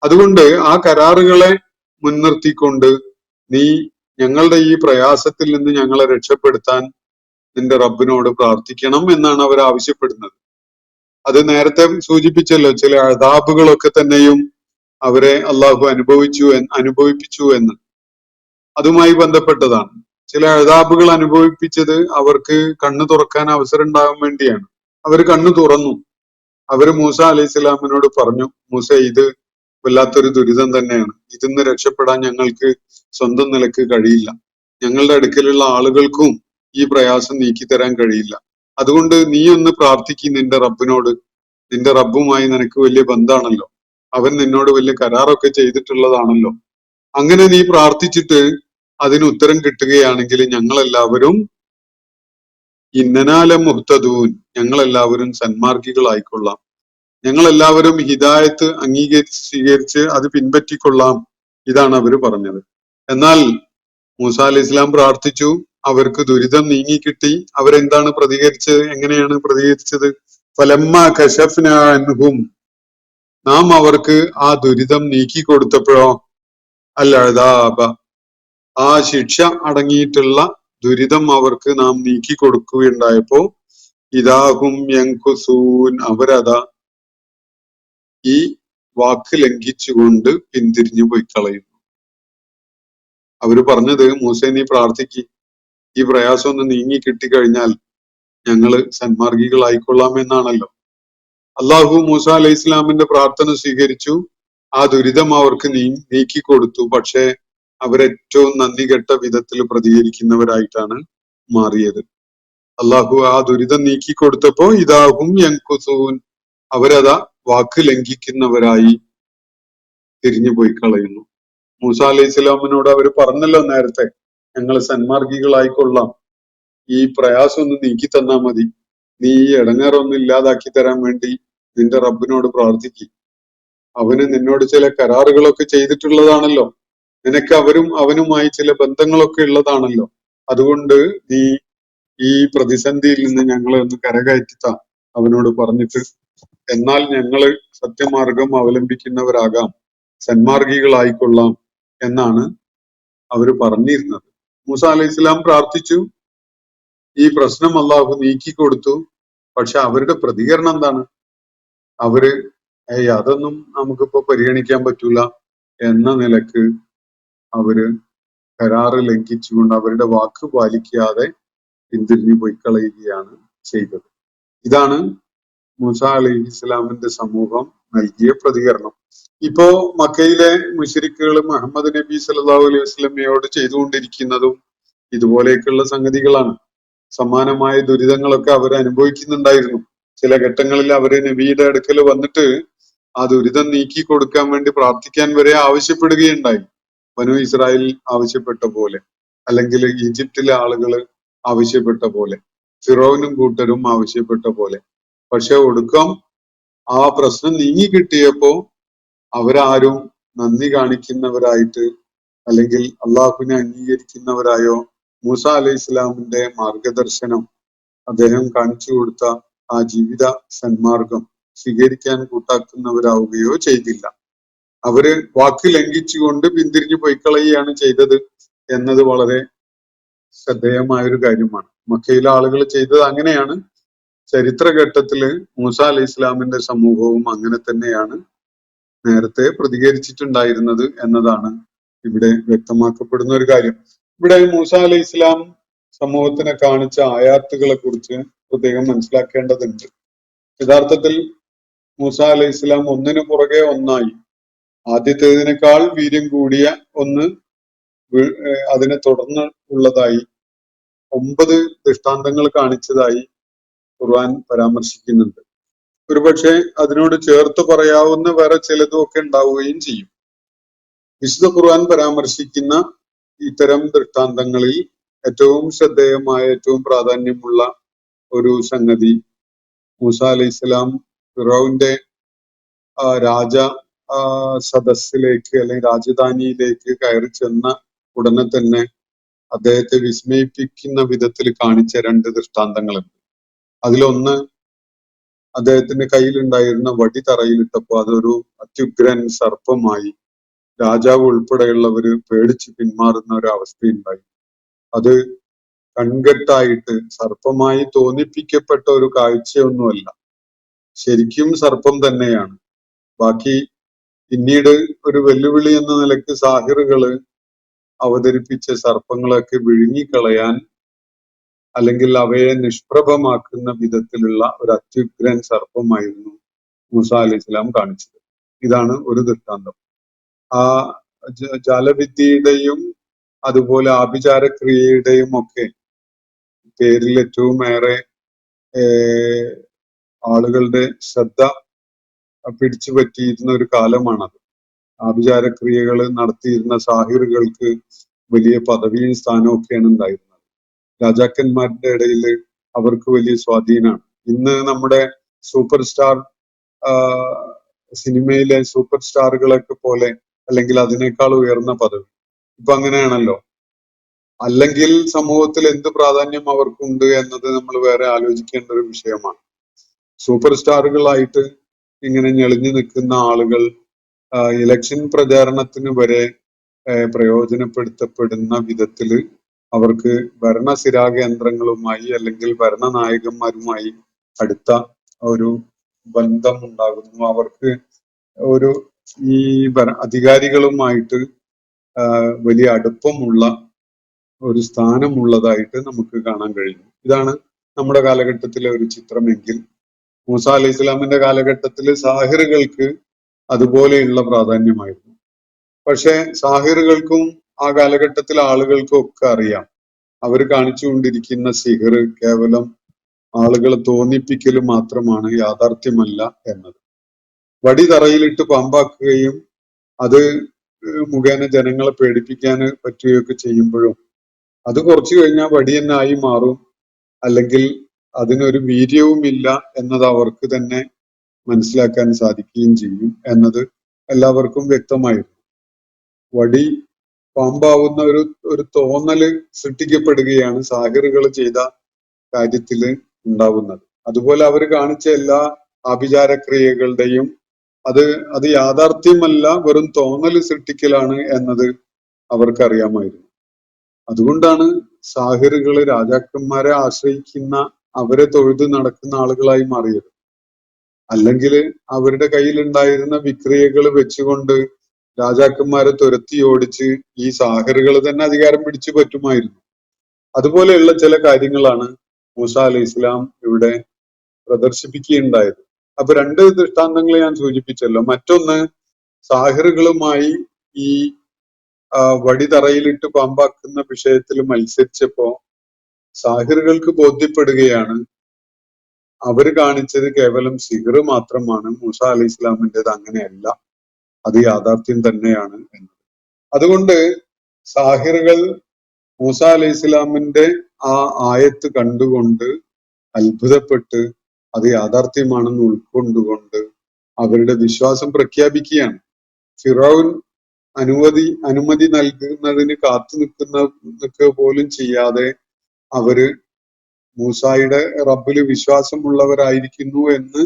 അതുകൊണ്ട് ആ കരാറുകളെ മുൻനിർത്തിക്കൊണ്ട് നീ ഞങ്ങളുടെ ഈ പ്രയാസത്തിൽ നിന്ന് ഞങ്ങളെ രക്ഷപ്പെടുത്താൻ നിന്റെ റബ്ബിനോട് പ്രാർത്ഥിക്കണം എന്നാണ് അവർ ആവശ്യപ്പെടുന്നത്. അത് നേരത്തെ സൂചിപ്പിച്ചല്ലോ, ചില അദാബുകളൊക്കെ തന്നെയും അവരെ അള്ളാഹു അനുഭവിപ്പിച്ചു എന്ന്. അതുമായി ബന്ധപ്പെട്ടതാണ്. ചില അദാബുകൾ അനുഭവിപ്പിച്ചത് അവർക്ക് കണ്ണു തുറക്കാൻ അവസരം ഉണ്ടാകാൻ വേണ്ടിയാണ്. അവർ കണ്ണു തുറന്നു. അവര് മൂസ അലൈഹി സ്വലാമിനോട് പറഞ്ഞു, മൂസ, ഇത് വല്ലാത്തൊരു ദുരിതം തന്നെയാണ്. ഇതിന്ന് രക്ഷപ്പെടാൻ ഞങ്ങൾക്ക് സ്വന്തം നിലക്ക് കഴിയില്ല. ഞങ്ങളുടെ അടുക്കലുള്ള ആളുകൾക്കും ഈ പ്രയാസം നീക്കി തരാൻ കഴിയില്ല. അതുകൊണ്ട് നീ ഒന്ന് പ്രാർത്ഥിക്കും നിന്റെ റബ്ബിനോട്. നിന്റെ റബ്ബുമായി നിനക്ക് വലിയ ബന്ധാണല്ലോ, അവൻ നിന്നോട് വലിയ കരാറൊക്കെ ചെയ്തിട്ടുള്ളതാണല്ലോ. അങ്ങനെ നീ പ്രാർത്ഥിച്ചിട്ട് അതിന് ഉത്തരം കിട്ടുകയാണെങ്കിൽ ഞങ്ങളെല്ലാവരും ഇന്നനാല മുഹ്തദൂൻ, ഞങ്ങളെല്ലാവരും സന്മാർഗികളായിക്കൊള്ളാം. ഞങ്ങളെല്ലാവരും ഹിദായത്ത് അംഗീകരിച്ച് സ്വീകരിച്ച് അത് പിൻപറ്റിക്കൊള്ളാം. ഇതാണ് അവര് പറഞ്ഞത്. എന്നാൽ മൂസ അലൈഹി ഇസ്ലാം പ്രാർത്ഥിച്ചു, അവർക്ക് ദുരിതം നീങ്ങിക്കിട്ടി. അവരെന്താണ് പ്രതികരിച്ചത്? എങ്ങനെയാണ് പ്രതികരിച്ചത്? ഫലമ്മ കശഫ്ന അൻഹും, നാം അവർക്ക് ആ ദുരിതം നീക്കി കൊടുത്തപ്പോഴോ, അൽഅദാബ, ആ ശിക്ഷ അടങ്ങിയിട്ടുള്ള ദുരിതം അവർക്ക് നാം നീക്കി കൊടുക്കുകയുണ്ടായപ്പോ ഇദാഹും യൻകുസൂൻ, അവരതാ ഈ വാക്ക് ലംഘിച്ചുകൊണ്ട് പിന്തിരിഞ്ഞു പോയി കളയുന്നു. അവര് പറഞ്ഞത്, മൂസ നീ പ്രാർത്ഥിക്ക്, ഈ പ്രയാസം ഒന്ന് നീങ്ങി കിട്ടിക്കഴിഞ്ഞാൽ ഞങ്ങള് സന്മാർഗികളായിക്കൊള്ളാം എന്നാണല്ലോ. അള്ളാഹു മൂസ അലൈഹി ഇസ്ലാമിന്റെ പ്രാർത്ഥന സ്വീകരിച്ചു. ആ ദുരിതം അവർക്ക് നീക്കി കൊടുത്തു. പക്ഷെ അവരേറ്റവും നന്ദി കെട്ട വിധത്തിൽ പ്രതികരിക്കുന്നവരായിട്ടാണ് മാറിയത്. അള്ളാഹു ആ ദുരിതം നീക്കി കൊടുത്തപ്പോ ഇദാഹും യൻകുസൂൻ, അവരതാ വാക്ക് ലംഘിക്കുന്നവരായി തിരിഞ്ഞു പോയി കളയുന്നു. മൂസ അലൈഹി സ്വലാമിനോട് അവർ പറഞ്ഞല്ലോ നേരത്തെ, ഞങ്ങൾ സന്മാർഗികളായിക്കൊള്ളാം, ഈ പ്രയാസം ഒന്ന് നീക്കി തന്നാ മതി, നീ ഈ ഇടങ്ങേറൊന്നും ഇല്ലാതാക്കി തരാൻ വേണ്ടി നിന്റെ റബ്ബിനോട് പ്രാർത്ഥിക്കും, അവന് നിന്നോട് ചില കരാറുകളൊക്കെ ചെയ്തിട്ടുള്ളതാണല്ലോ, നിനക്ക് അവനുമായി ചില ബന്ധങ്ങളൊക്കെ ഉള്ളതാണല്ലോ, അതുകൊണ്ട് നീ ഈ പ്രതിസന്ധിയിൽ നിന്ന് ഞങ്ങളെ ഒന്ന് കരകയറ്റിത്താ അവനോട് പറഞ്ഞിട്ട്, എന്നാൽ ഞങ്ങള് സത്യമാർഗം അവലംബിക്കുന്നവരാകാം, സന്മാർഗികളായിക്കൊള്ളാം എന്നാണ് അവര് പറഞ്ഞിരുന്നത്. മൂസ അലൈഹി സ്വലാം പ്രാർത്ഥിച്ചു, ഈ പ്രശ്നം അള്ളാഹു നീക്കിക്കൊടുത്തു. പക്ഷെ അവരുടെ പ്രതികരണം എന്താണ്? അവര് അതൊന്നും നമുക്കിപ്പോ പരിഗണിക്കാൻ പറ്റൂല എന്ന നിലക്ക് അവര് കരാറ് ലംഘിച്ചുകൊണ്ട് അവരുടെ വാക്ക് പാലിക്കാതെ പിന്തിരിഞ്ഞു പോയി കളയുകയാണ് ചെയ്തത്. ഇതാണ് മൂസ അലൈഹി ഇസ്ലാമിന്റെ സമൂഹം നൽകിയ പ്രതികരണം. ഇപ്പോ മക്കയിലെ മുശ്രിക്കുകൾ മുഹമ്മദ് നബി സല്ലല്ലാഹു അലൈഹി വസല്ലമയോട് ചെയ്തുകൊണ്ടിരിക്കുന്നതും ഇതുപോലെയൊക്കെയുള്ള സംഗതികളാണ്. സമാനമായ ദുരിതങ്ങളൊക്കെ അവർ അനുഭവിക്കുന്നുണ്ടായിരുന്നു. ചില ഘട്ടങ്ങളിൽ അവര് നബിയുടെ അടുക്കൽ വന്നിട്ട് ആ ദുരിതം നീക്കി കൊടുക്കാൻ വേണ്ടി പ്രാർത്ഥിക്കാൻ വരെ ആവശ്യപ്പെടുകയുണ്ടായി. ബനൂ ഇസ്രായേൽ ആവശ്യപ്പെട്ട പോലെ, അല്ലെങ്കിൽ ഈജിപ്തിലെ ആളുകൾ ആവശ്യപ്പെട്ട പോലെ, ഫിറോനും കൂട്ടരും ആവശ്യപ്പെട്ട പോലെ. പക്ഷെ ഒടുക്കം ആ പ്രശ്നം നീങ്ങി കിട്ടിയപ്പോ അവരാരും നന്ദി കാണിക്കുന്നവരായിട്ട് അല്ലെങ്കിൽ അള്ളാഹുവിനെ അംഗീകരിക്കുന്നവരായോ മൂസ അലൈഹി ഇസ്ലാമിന്റെ മാർഗദർശനം, അദ്ദേഹം കാണിച്ചു കൊടുത്ത ആ ജീവിത സന്മാർഗം സ്വീകരിക്കാൻ കൂട്ടാക്കുന്നവരാവുകയോ ചെയ്തില്ല. അവര് വാക്ക് ലംഘിച്ചുകൊണ്ട് പിന്തിരിഞ്ഞു പൊയ്ക്കളയുകയാണ് ചെയ്തത് എന്നത് വളരെ ശ്രദ്ധേയമായൊരു കാര്യമാണ്. മക്കയിലെ ആളുകൾ ചെയ്തത് അങ്ങനെയാണ്. ചരിത്രഘട്ടത്തില് മൂസ അലൈഹി ഇസ്ലാമിന്റെ സമൂഹവും അങ്ങനെ തന്നെയാണ് നേരത്തെ പ്രതികരിച്ചിട്ടുണ്ടായിരുന്നത് എന്നതാണ് ഇവിടെ വ്യക്തമാക്കപ്പെടുന്ന ഒരു കാര്യം. ഇവിടെ മൂസ അലൈഹി ഇസ്ലാം സമൂഹത്തിനെ കാണിച്ച ആയാത്തുകളെ കുറിച്ച് പ്രത്യേകം മനസ്സിലാക്കേണ്ടതുണ്ട്. യഥാർത്ഥത്തിൽ മൂസ അലൈഹി ഇസ്ലാം ഒന്നിനു പുറകെ ഒന്നായി, ആദ്യത്തേതിനേക്കാൾ വീര്യം കൂടിയ ഒന്ന് അതിനെ തുടർന്ന് ഉള്ളതായി 9 ദൃഷ്ടാന്തങ്ങൾ കാണിച്ചതായി ഖുർആൻ പരാമർശിക്കുന്നുണ്ട്. ഒരുപക്ഷെ അതിനോട് ചേർത്ത് പറയാവുന്ന വേറെ ചിലതും ഒക്കെ ഉണ്ടാവുകയും ചെയ്യും. വിശുദ്ധ ഖുർആൻ പരാമർശിക്കുന്ന ഇത്തരം ദൃഷ്ടാന്തങ്ങളിൽ ഏറ്റവും ശ്രദ്ധേയമായ, ഏറ്റവും പ്രാധാന്യമുള്ള ഒരു സംഗതി, മൂസ അലൈഹി സ്വലാം ഫിറൗന്റെ രാജ സദസ്സിലേക്ക് അല്ലെങ്കിൽ രാജധാനിയിലേക്ക് കയറി ചെന്ന ഉടനെ തന്നെ അദ്ദേഹത്തെ വിസ്മയിപ്പിക്കുന്ന വിധത്തിൽ കാണിച്ച 2 ദൃഷ്ടാന്തങ്ങളുണ്ട്. അതിലൊന്ന്, അദ്ദേഹത്തിന്റെ കയ്യിലുണ്ടായിരുന്ന വടി തറയിലിട്ടപ്പോ അതൊരു അത്യുഗ്രൻ സർപ്പമായി രാജാവ് ഉൾപ്പെടെയുള്ളവര് പേടിച്ച് പിന്മാറുന്ന ഒരു അവസ്ഥയുണ്ടായി. അത് കൺകെട്ടായിട്ട് സർപ്പമായി തോന്നിപ്പിക്കപ്പെട്ട ഒരു കാഴ്ചയൊന്നുമല്ല, ശരിക്കും സർപ്പം തന്നെയാണ്. ബാക്കി പിന്നീട് ഒരു വെല്ലുവിളി എന്ന നിലക്ക് സാഹിറുകള് അവതരിപ്പിച്ച സർപ്പങ്ങളൊക്കെ വിഴുങ്ങിക്കളയാൻ അല്ലെങ്കിൽ അവയെ നിഷ്പ്രഭമാക്കുന്ന വിധത്തിലുള്ള ഒരു അത്യുഗ്രൻ സർപ്പമായിരുന്നു മൂസ അലൈഹി സ്വലാം കാണിച്ചത്. ഇതാണ് ഒരു ദൃഷ്ടാന്തം. ആ ജാലവിദ്യയുടെയും അതുപോലെ ആഭിചാരക്രിയയുടെയും ഒക്കെ പേരിൽ ഏറ്റവും ഏറെ ആളുകളുടെ ശ്രദ്ധ പിടിച്ചു പറ്റിയിരുന്ന ഒരു കാലമാണത്. ആഭിചാരക്രിയകൾ നടത്തിയിരുന്ന സാഹിറുകൾക്ക് വലിയ പദവിയും സ്ഥാനവും ഒക്കെയാണ് ഉണ്ടായിരുന്നത്. രാജാക്കന്മാരുടെ ഇടയിൽ അവർക്ക് വലിയ സ്വാധീനമാണ്. ഇന്ന് നമ്മുടെ സൂപ്പർ സ്റ്റാർ സിനിമയിലെ സൂപ്പർ സ്റ്റാറുകളൊക്കെ പോലെ അല്ലെങ്കിൽ അതിനേക്കാൾ ഉയർന്ന പദവി. ഇപ്പൊ അങ്ങനെയാണല്ലോ. അല്ലെങ്കിൽ സമൂഹത്തിൽ എന്ത് പ്രാധാന്യം അവർക്കുണ്ട് എന്നത് നമ്മൾ വേറെ ആലോചിക്കേണ്ട ഒരു വിഷയമാണ്. സൂപ്പർ സ്റ്റാറുകളായിട്ട് ഇങ്ങനെ ഞെളിഞ്ഞു നിൽക്കുന്ന ആളുകൾ ഇലക്ഷൻ പ്രചാരണത്തിന് വരെ പ്രയോജനപ്പെടുത്തപ്പെടുന്ന വിധത്തില് അവർക്ക് ഭരണസിരാ കേന്ദ്രങ്ങളുമായി അല്ലെങ്കിൽ ഭരണനായകന്മാരുമായി അടുത്ത ഒരു ബന്ധം ഉണ്ടാകുന്നു. അവർക്ക് ഒരു ഈ അധികാരികളുമായിട്ട് വലിയ അടുപ്പമുള്ള ഒരു സ്ഥാനമുള്ളതായിട്ട് നമുക്ക് കാണാൻ കഴിയുന്നു. ഇതാണ് നമ്മുടെ കാലഘട്ടത്തിലെ ഒരു ചിത്രമെങ്കിൽ മൂസ അലൈഹി ഇസ്ലാമിന്റെ കാലഘട്ടത്തിൽ സാഹിറുകൾക്ക് അതുപോലെയുള്ള പ്രാധാന്യമായിരുന്നു. പക്ഷെ സാഹിറുകൾക്കും ആ കാലഘട്ടത്തിലെ ആളുകൾക്കും ഒക്കെ അറിയാം, അവർ കാണിച്ചുകൊണ്ടിരിക്കുന്ന സിഹർ കേവലം ആളുകളെ തോന്നിപ്പിക്കൽ മാത്രമാണ്, യാഥാർത്ഥ്യമല്ല എന്നത്. വടി തറയിലിട്ട് പാമ്പാക്കുകയും അത് മുഖേന ജനങ്ങളെ പേടിപ്പിക്കാൻ പറ്റുകയൊക്കെ ചെയ്യുമ്പോഴും അത് കുറച്ചു കഴിഞ്ഞാൽ വടി തന്നെ ആയി മാറും, അല്ലെങ്കിൽ അതിനൊരു വീര്യവുമില്ല എന്നത് അവർക്ക് തന്നെ മനസ്സിലാക്കാൻ സാധിക്കുകയും ചെയ്യും എന്നത് എല്ലാവർക്കും വ്യക്തമായിരുന്നു. വടി പാമ്പാവുന്ന ഒരു തോന്നല് സൃഷ്ടിക്കപ്പെടുകയാണ് സാഹിറുകൾ ചെയ്ത കാര്യത്തില് ഉണ്ടാവുന്നത്. അതുപോലെ അവർ കാണിച്ച എല്ലാ ആഭിചാരക്രിയകളുടെയും അത് യാഥാർത്ഥ്യമല്ല, വെറും തോന്നല് സൃഷ്ടിക്കലാണ് എന്നത് അവർക്കറിയാമായിരുന്നു. അതുകൊണ്ടാണ് സാഹിറുകള് രാജാക്കന്മാരെ ആശ്രയിക്കുന്ന, അവരെ തൊഴുത് നടക്കുന്ന ആളുകളായി മാറിയത്. അല്ലെങ്കിൽ അവരുടെ കയ്യിലുണ്ടായിരുന്ന വിക്രിയകൾ വെച്ചുകൊണ്ട് രാജാക്കന്മാരെ തുരത്തി ഓടിച്ച് ഈ സാഹിറുകൾ തന്നെ അധികാരം പിടിച്ചു പറ്റുമായിരുന്നു. അതുപോലെയുള്ള ചില കാര്യങ്ങളാണ് മൂസ അലൈഹി ഇസ്ലാം ഇവിടെ പ്രദർശിപ്പിക്കുകയുണ്ടായത്. അപ്പൊ രണ്ട് ദൃഷ്ടാന്തങ്ങൾ ഞാൻ സൂചിപ്പിച്ചല്ലോ. മറ്റൊന്ന്, സാഹിറുകളുമായി ഈ വടി തറയിലിട്ട് പാമ്പാക്കുന്ന വിഷയത്തിൽ മത്സരിച്ചപ്പോ സാഹിറുകൾക്ക് ബോധ്യപ്പെടുകയാണ് അവര് കാണിച്ചത് കേവലം സിഹർ മാത്രമാണ്, മൂസ അലൈഹി ഇസ്ലാമിൻ്റെത് അങ്ങനെയല്ല, അത് യാഥാർത്ഥ്യം തന്നെയാണ് എന്നത്. അതുകൊണ്ട് സാഹിറുകൾ മൂസ അലൈഹി ഇസ്ലാമിന്റെ ആ ആയത്ത് കണ്ടുകൊണ്ട് അത്ഭുതപ്പെട്ട് അത് യാഥാർത്ഥ്യമാണെന്ന് ഉൾക്കൊണ്ടുകൊണ്ട് അവരുടെ വിശ്വാസം പ്രഖ്യാപിക്കുകയാണ്. ഫിറൗൻ അനുമതി നൽകുന്നതിന് കാത്തു നിൽക്കുക പോലും ചെയ്യാതെ അവര് മൂസായുടെ റബ്ബില് വിശ്വാസമുള്ളവരായിരിക്കുന്നു എന്ന്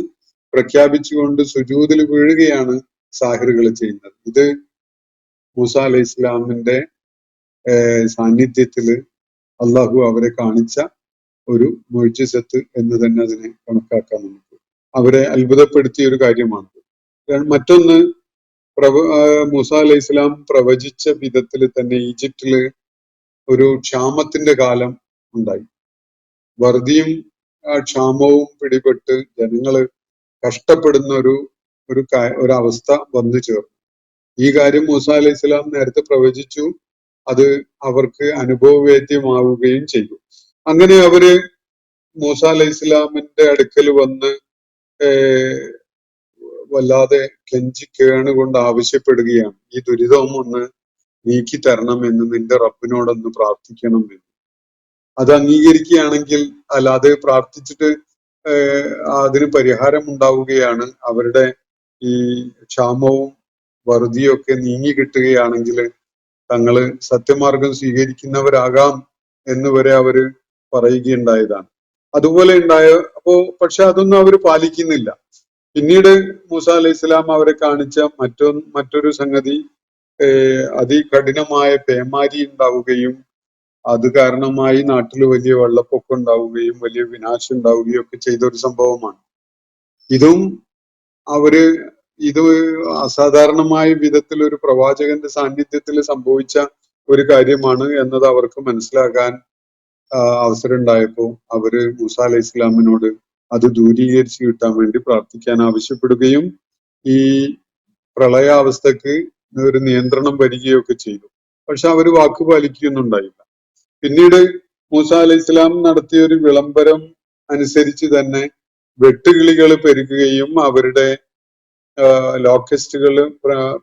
പ്രഖ്യാപിച്ചുകൊണ്ട് സുജൂദിൽ വീഴുകയാണ് സാഹിറുകൾ ചെയ്യുന്നത്. ഇത് മൂസ അലൈഹി ഇസ്ലാമിന്റെ സാന്നിധ്യത്തില് അള്ളാഹു അവരെ കാണിച്ച ഒരു മുഅ്ജിസത്ത് എന്ന് തന്നെ അതിനെ കണക്കാക്കാൻ നമുക്ക്. അവരെ അത്ഭുതപ്പെടുത്തിയ ഒരു കാര്യമാണ്. മറ്റൊന്ന്, മൂസ അലൈഹി ഇസ്ലാം പ്രവചിച്ച വിധത്തിൽ തന്നെ ഈജിപ്തില് ഒരു ക്ഷാമത്തിന്റെ കാലം ഉണ്ടായി. വറുതിയും ക്ഷാമവും പിടിപെട്ട് ജനങ്ങള് കഷ്ടപ്പെടുന്ന ഒരവസ്ഥ വന്നു ചേർന്നു. ഈ കാര്യം മൂസ അലൈഹി ഇസ്ലാം നേരത്തെ പ്രവചിച്ചു. അത് അവർക്ക് അനുഭവവേദ്യമാവുകയും ചെയ്തു. അങ്ങനെ അവര് മൂസ അലൈഹി ഇസ്ലാമിന്റെ അടുക്കൽ വന്ന് വല്ലാതെ കെഞ്ചി കേണുകൊണ്ട് ആവശ്യപ്പെടുകയാണ്, ഈ ദുരിതം ഒന്ന് നീക്കി തരണമെന്ന്, നിന്റെ റബ്ബിനോടൊന്ന് പ്രാർത്ഥിക്കണമെന്ന്. അത് അംഗീകരിക്കുകയാണെങ്കിൽ, അല്ലാതെ പ്രാർത്ഥിച്ചിട്ട് അതിന് പരിഹാരം ഉണ്ടാവുകയാണ്, അവരുടെ ഈ ക്ഷാമവും വറുതിയും ഒക്കെ നീങ്ങി കിട്ടുകയാണെങ്കിൽ തങ്ങള് സത്യമാർഗം സ്വീകരിക്കുന്നവരാകാം എന്ന് വരെ അവര് പറയുകയുണ്ടായതാണ്. അതുപോലെ പക്ഷെ അതൊന്നും അവർ പാലിക്കുന്നില്ല. പിന്നീട് മൂസ അലൈഹി ഇസ്ലാം അവരെ കാണിച്ച മറ്റൊരു സംഗതി, അതികഠിനമായ പേമാരി ഉണ്ടാവുകയും അത് കാരണമായി നാട്ടിൽ വലിയ വെള്ളപ്പൊക്കം ഉണ്ടാവുകയും വലിയ വിനാശം ഉണ്ടാവുകയും ഒക്കെ ചെയ്ത ഒരു സംഭവമാണ്. ഇത് അസാധാരണമായ വിധത്തിൽ ഒരു പ്രവാചകന്റെ സാന്നിധ്യത്തിൽ സംഭവിച്ച ഒരു കാര്യമാണ് എന്നത് അവർക്ക് മനസ്സിലാക്കാൻ അവസരം ഉണ്ടായപ്പോൾ അവര് മൂസ അലൈഹി ഇസ്ലാമിനോട് അത് ദൂരീകരിച്ച് കിട്ടാൻ വേണ്ടി പ്രാർത്ഥിക്കാൻ ആവശ്യപ്പെടുകയും ഈ പ്രളയാവസ്ഥക്ക് ഒരു നിയന്ത്രണം വരികയൊക്കെ ചെയ്തു. പക്ഷെ അവര് വാക്ക് പാലിക്കുകയൊന്നുണ്ടായില്ല. പിന്നീട് മൂസ അലൈഹി ഇസ്ലാം നടത്തിയ ഒരു വിളംബരം അനുസരിച്ച് തന്നെ വെട്ടുകിളികൾ പെരുകുകയും അവരുടെ ലോക്കസ്റ്റുകൾ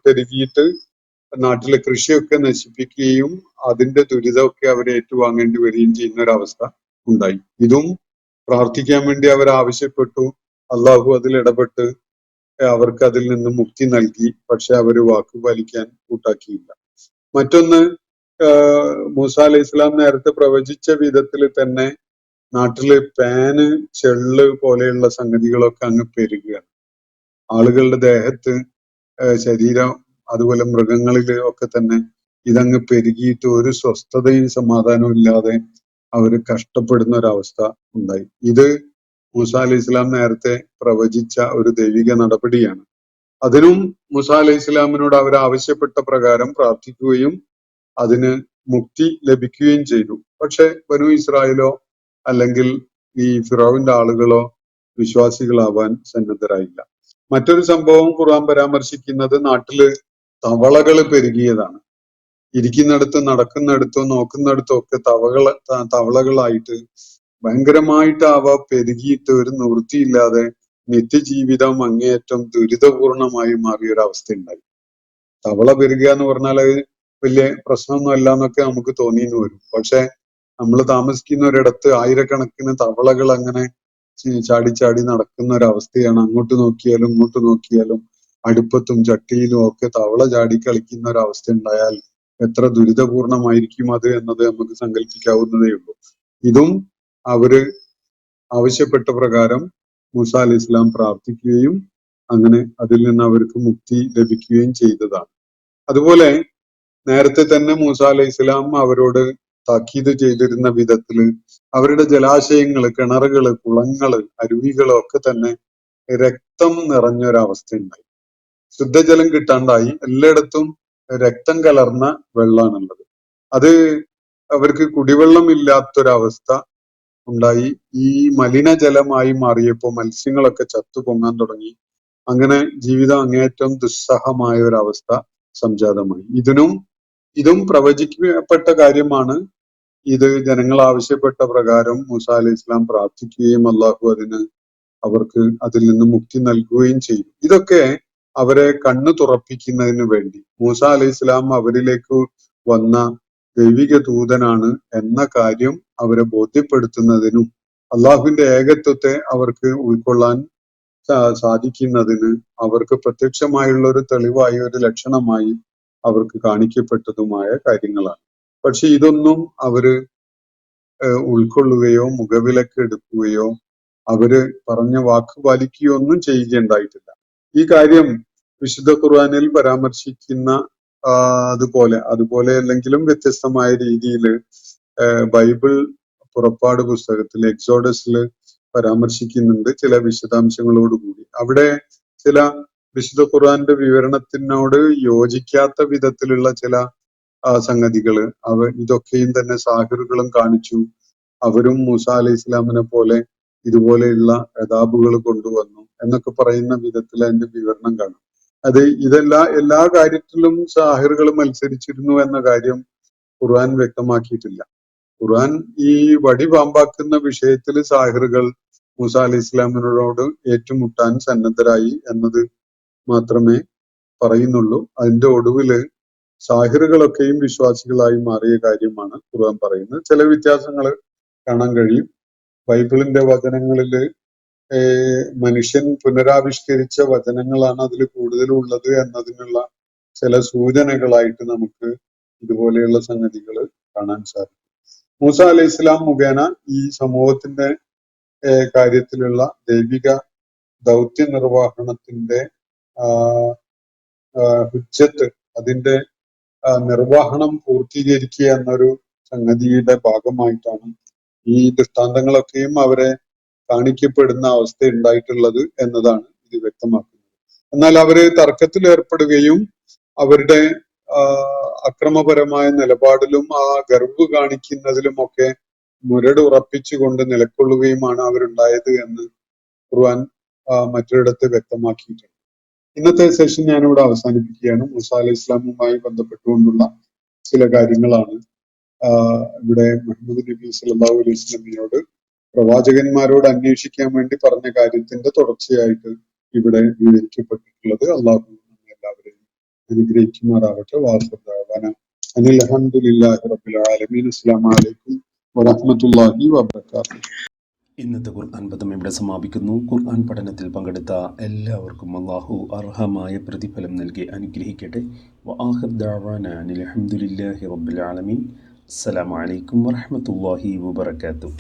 പെരുകിയിട്ട് നാട്ടിലെ കൃഷിയൊക്കെ നശിപ്പിക്കുകയും അതിന്റെ ദുരിതമൊക്കെ അവരെ ഏറ്റുവാങ്ങേണ്ടി വരികയും ചെയ്യുന്ന ഒരവസ്ഥ ഉണ്ടായി. ഇതും പ്രാർത്ഥിക്കാൻ വേണ്ടി അവർ ആവശ്യപ്പെട്ടു. അള്ളാഹു അതിൽ ഇടപെട്ട് അവർക്ക് അതിൽ നിന്ന് മുക്തി നൽകി. പക്ഷെ അവര് വാക്ക് പാലിക്കാൻ കൂട്ടാക്കിയില്ല. മറ്റൊന്ന്, മൂസ അലൈഹി ഇസ്ലാം നേരത്തെ പ്രവചിച്ച വിധത്തിൽ തന്നെ നാട്ടില് പാന്, ചെള്ള് പോലെയുള്ള സംഗതികളൊക്കെ അങ്ങ് പെരുകുകയാണ്. ആളുകളുടെ ദേഹത്ത്, ശരീരം, അതുപോലെ മൃഗങ്ങളില് ഒക്കെ തന്നെ ഇതങ്ങ് പെരുകിയിട്ട് ഒരു സ്വസ്ഥതയും സമാധാനവും ഇല്ലാതെ അവര് കഷ്ടപ്പെടുന്ന ഒരവസ്ഥ ഉണ്ടായി. ഇത് മൂസ അലൈഹി ഇസ്ലാം നേരത്തെ പ്രവചിച്ച ഒരു ദൈവിക നടപടിയാണ്. അതിനും മൂസ അലൈഹി ഇസ്ലാമിനോട് അവർ ആവശ്യപ്പെട്ട പ്രകാരം പ്രാർത്ഥിക്കുകയും അതിന് മുക്തി ലഭിക്കുകയും ചെയ്തു. പക്ഷെ ബനൂ ഇസ്രായേലോ അല്ലെങ്കിൽ ഈ ഫിറൗന്റെ ആളുകളോ വിശ്വാസികളാവാൻ സന്നദ്ധരായില്ല. മറ്റൊരു സംഭവം ഖുർആൻ പരാമർശിക്കുന്നത് നാട്ടില് തവളകൾ പെരുകിയതാണ്. ഇരിക്കുന്നിടത്തും നടക്കുന്നിടത്തും നോക്കുന്നിടത്തും ഒക്കെ തവളകളായിട്ട് ഭയങ്കരമായിട്ട് അവ പെരുകിയിട്ട് ഒരു നിവൃത്തിയില്ലാതെ നിത്യജീവിതം അങ്ങേയറ്റം ദുരിതപൂർണമായി മാറിയ ഒരു അവസ്ഥ ഉണ്ടായി. തവള പെരുകുക എന്ന് പറഞ്ഞാൽ അത് വലിയ പ്രശ്നമൊന്നും അല്ല എന്നൊക്കെ നമുക്ക് തോന്നിയെന്ന് വരും. പക്ഷെ നമ്മൾ താമസിക്കുന്ന ഒരിടത്ത് ആയിരക്കണക്കിന് തവളകൾ അങ്ങനെ ചാടി ചാടി നടക്കുന്ന ഒരവസ്ഥയാണ്. അങ്ങോട്ട് നോക്കിയാലും ഇങ്ങോട്ട് നോക്കിയാലും അടുപ്പത്തും ചട്ടിയിലും ഒക്കെ തവള ചാടി കളിക്കുന്ന ഒരവസ്ഥ ഉണ്ടായാൽ എത്ര ദുരിതപൂർണമായിരിക്കും അത് എന്നത് നമുക്ക് സങ്കല്പിക്കാവുന്നതേ ഉള്ളൂ. ഇതും അവര് ആവശ്യപ്പെട്ട പ്രകാരം മൂസ അലൈഹി ഇസ്ലാം പ്രാർത്ഥിക്കുകയും അങ്ങനെ അതിൽ നിന്ന് അവർക്ക് മുക്തി ലഭിക്കുകയും ചെയ്തതാണ്. അതുപോലെ നേരത്തെ തന്നെ മൂസ അലൈഹി ഇസ്ലാം അവരോട് താക്കീത് ചെയ്തിരുന്ന വിധത്തില് അവരുടെ ജലാശയങ്ങള്, കിണറുകള്, കുളങ്ങള്, അരുവികള് ഒക്കെ തന്നെ രക്തം നിറഞ്ഞൊരവസ്ഥ ഉണ്ടായി. ശുദ്ധജലം കിട്ടാണ്ടായി. എല്ലായിടത്തും രക്തം കലർന്ന വെള്ളമാണുള്ളത്. അത് അവർക്ക് കുടിവെള്ളം ഇല്ലാത്തൊരവസ്ഥ ഉണ്ടായി. ഈ മലിനജലമായി മാറിയപ്പോൾ മത്സ്യങ്ങളൊക്കെ ചത്തു പൊങ്ങാൻ തുടങ്ങി. അങ്ങനെ ജീവിതം അങ്ങേയറ്റം ദുസ്സഹമായ ഒരവസ്ഥ സംജാതമായി. ഇതും പ്രവചിക്കപ്പെട്ട കാര്യമാണ്. ഇത് ജനങ്ങൾ ആവശ്യപ്പെട്ട പ്രകാരം മൂസ അലൈഹി ഇസ്ലാം പ്രാർത്ഥിക്കുകയും അള്ളാഹു അവർക്ക് അതിൽ നിന്ന് മുക്തി നൽകുകയും ചെയ്യും. ഇതൊക്കെ അവരെ കണ്ണു തുറപ്പിക്കുന്നതിന് വേണ്ടി മൂസ അലൈഹി ഇസ്ലാം അവരിലേക്ക് വന്ന ദൈവിക ദൂതനാണ് എന്ന കാര്യം അവരെ ബോധ്യപ്പെടുത്തുന്നതിനും അള്ളാഹുവിന്റെ ഏകത്വത്തെ അവർക്ക് ഉൾക്കൊള്ളാൻ സാധിക്കുന്നതിന് അവർക്ക് പ്രത്യക്ഷമായുള്ള ഒരു തെളിവായി, ഒരു ലക്ഷണമായി അവർക്ക് കാണിക്കപ്പെട്ടതുമായ കാര്യങ്ങളാണ്. പക്ഷെ ഇതൊന്നും അവര് ഉൾക്കൊള്ളുകയോ മുഖവിലക്ക് എടുക്കുകയോ അവര് പറഞ്ഞ വാക്ക് പാലിക്കുകയോ ഒന്നും ചെയ്യുകയുണ്ടായിട്ടില്ല. ഈ കാര്യം വിശുദ്ധ ഖുർആനിൽ പരാമർശിക്കുന്ന അതുപോലെ അല്ലെങ്കിലും വ്യത്യസ്തമായ രീതിയിൽ ബൈബിൾ പുറപ്പാട് പുസ്തകത്തിൽ എക്സോഡസിൽ പരാമർശിക്കുന്നുണ്ട് ചില വിശദാംശങ്ങളോടുകൂടി. അവിടെ ചില വിശുദ്ധ ഖുർആന്റെ വിവരണത്തിനോട് യോജിക്കാത്ത വിധത്തിലുള്ള ചില സംഗതികള് ഇതൊക്കെയും തന്നെ സാഹിറുകളും കാണിച്ചു. അവരും മൂസ അലൈഹി ഇസ്ലാമിനെ പോലെ ഇതുപോലെയുള്ള അദാബുകൾ കൊണ്ടുവന്നു എന്നൊക്കെ പറയുന്ന വിധത്തിൽ അതിന്റെ വിവരണം കാണും. എല്ലാ കാര്യത്തിലും സാഹിറുകൾ മത്സരിച്ചിരുന്നു എന്ന കാര്യം ഖുർആൻ വ്യക്തമാക്കിയിട്ടില്ല. ഖുർആൻ ഈ വടി പാമ്പാക്കുന്ന വിഷയത്തിൽ സാഹിറുകൾ മൂസ അലൈഹി ഇസ്ലാമിനോട് ഏറ്റുമുട്ടാൻ സന്നദ്ധരായി എന്നത് മാത്രമേ പറയുന്നുള്ളൂ. അതിന്റെ ഒടുവില് സാഹിറുകളൊക്കെയും വിശ്വാസികളായി മാറിയ കാര്യമാണ് ഖുർആൻ പറയുന്നത്. ചില വ്യത്യാസങ്ങൾ കാണാൻ കഴിയും. ബൈബിളിന്റെ വചനങ്ങളില് മനുഷ്യൻ പുനരാവിഷ്കരിച്ച വചനങ്ങളാണ് അതിൽ കൂടുതലും ഉള്ളത് എന്നതിനുള്ള ചില സൂചനകളായിട്ട് നമുക്ക് ഇതുപോലെയുള്ള സംഗതികൾ കാണാൻ സാധിക്കും. മൂസ അലൈഹി ഇസ്ലാം മുഖേന ഈ സമൂഹത്തിന്റെ കാര്യത്തിലുള്ള ദൈവിക ദൗത്യ നിർവഹണത്തിന്റെ ഹുജ്ജത്ത്, അതിന്റെ നിർവഹണം പൂർത്തീകരിക്കുക എന്നൊരു സംഗതിയുടെ ഭാഗമായിട്ടാണ് ഈ ദൃഷ്ടാന്തങ്ങളൊക്കെയും അവരെ കാണിക്കപ്പെടുന്ന അവസ്ഥ ഉണ്ടായിട്ടുള്ളത് എന്നതാണ് ഇത് വ്യക്തമാക്കുന്നത്. എന്നാൽ അവര് തർക്കത്തിൽ ഏർപ്പെടുകയും അവരുടെ അക്രമപരമായ നിലപാടിലും ഗർവ് കാണിക്കുന്നതിലുമൊക്കെ മുരട് ഉറപ്പിച്ചുകൊണ്ട് നിലകൊള്ളുകയുമാണ് അവരുണ്ടായത് എന്ന് ഖുർആൻ മറ്റൊരിടത്ത് വ്യക്തമാക്കിയിട്ടുണ്ട്. ഇന്നത്തെ സെഷൻ ഞാനിവിടെ അവസാനിപ്പിക്കുകയാണ്. മൂസ അലൈഹി ഇസ്ലാമുമായി ബന്ധപ്പെട്ടുകൊണ്ടുള്ള ചില കാര്യങ്ങളാണ് ഇവിടെ മുഹമ്മദ് നബി സല്ലല്ലാഹു അലൈഹി വസല്ലമയോട് പ്രവാചകന്മാരോട് അന്വേഷിക്കാൻ വേണ്ടി പറഞ്ഞ കാര്യത്തിന്റെ തുടർച്ചയായിട്ട് ഇവിടെ വിവരിക്കപ്പെട്ടിട്ടുള്ളത്. അള്ളാഹു എല്ലാവരെയും അനുഗ്രഹിക്കുമാറാവട്ടെ. അനിൽ അൽഹംദുലില്ലാഹി റബ്ബിൽ ആലമീൻ. അസ്സലാമു അലൈക്കും വറഹ്മത്തുള്ളാഹി വബറകാതുഹു. ഇന്നത്തെ ഖുർആൻ പദം ഇവിടെ സമാപിക്കുന്നു. ഖുർആൻ പഠനത്തിൽ പങ്കെടുത്ത എല്ലാവർക്കും അല്ലാഹു അർഹമായ പ്രതിഫലം നൽകി അനുഗ്രഹിക്കട്ടെ. വആഖിർ ദഅവാനാ അനിൽ ഹംദുലില്ലാഹി റബ്ബിൽ ആലമീൻ. അസ്സലാമു അലൈക്കും വറഹ്മത്തുള്ളാഹി വബറകാതുഹു.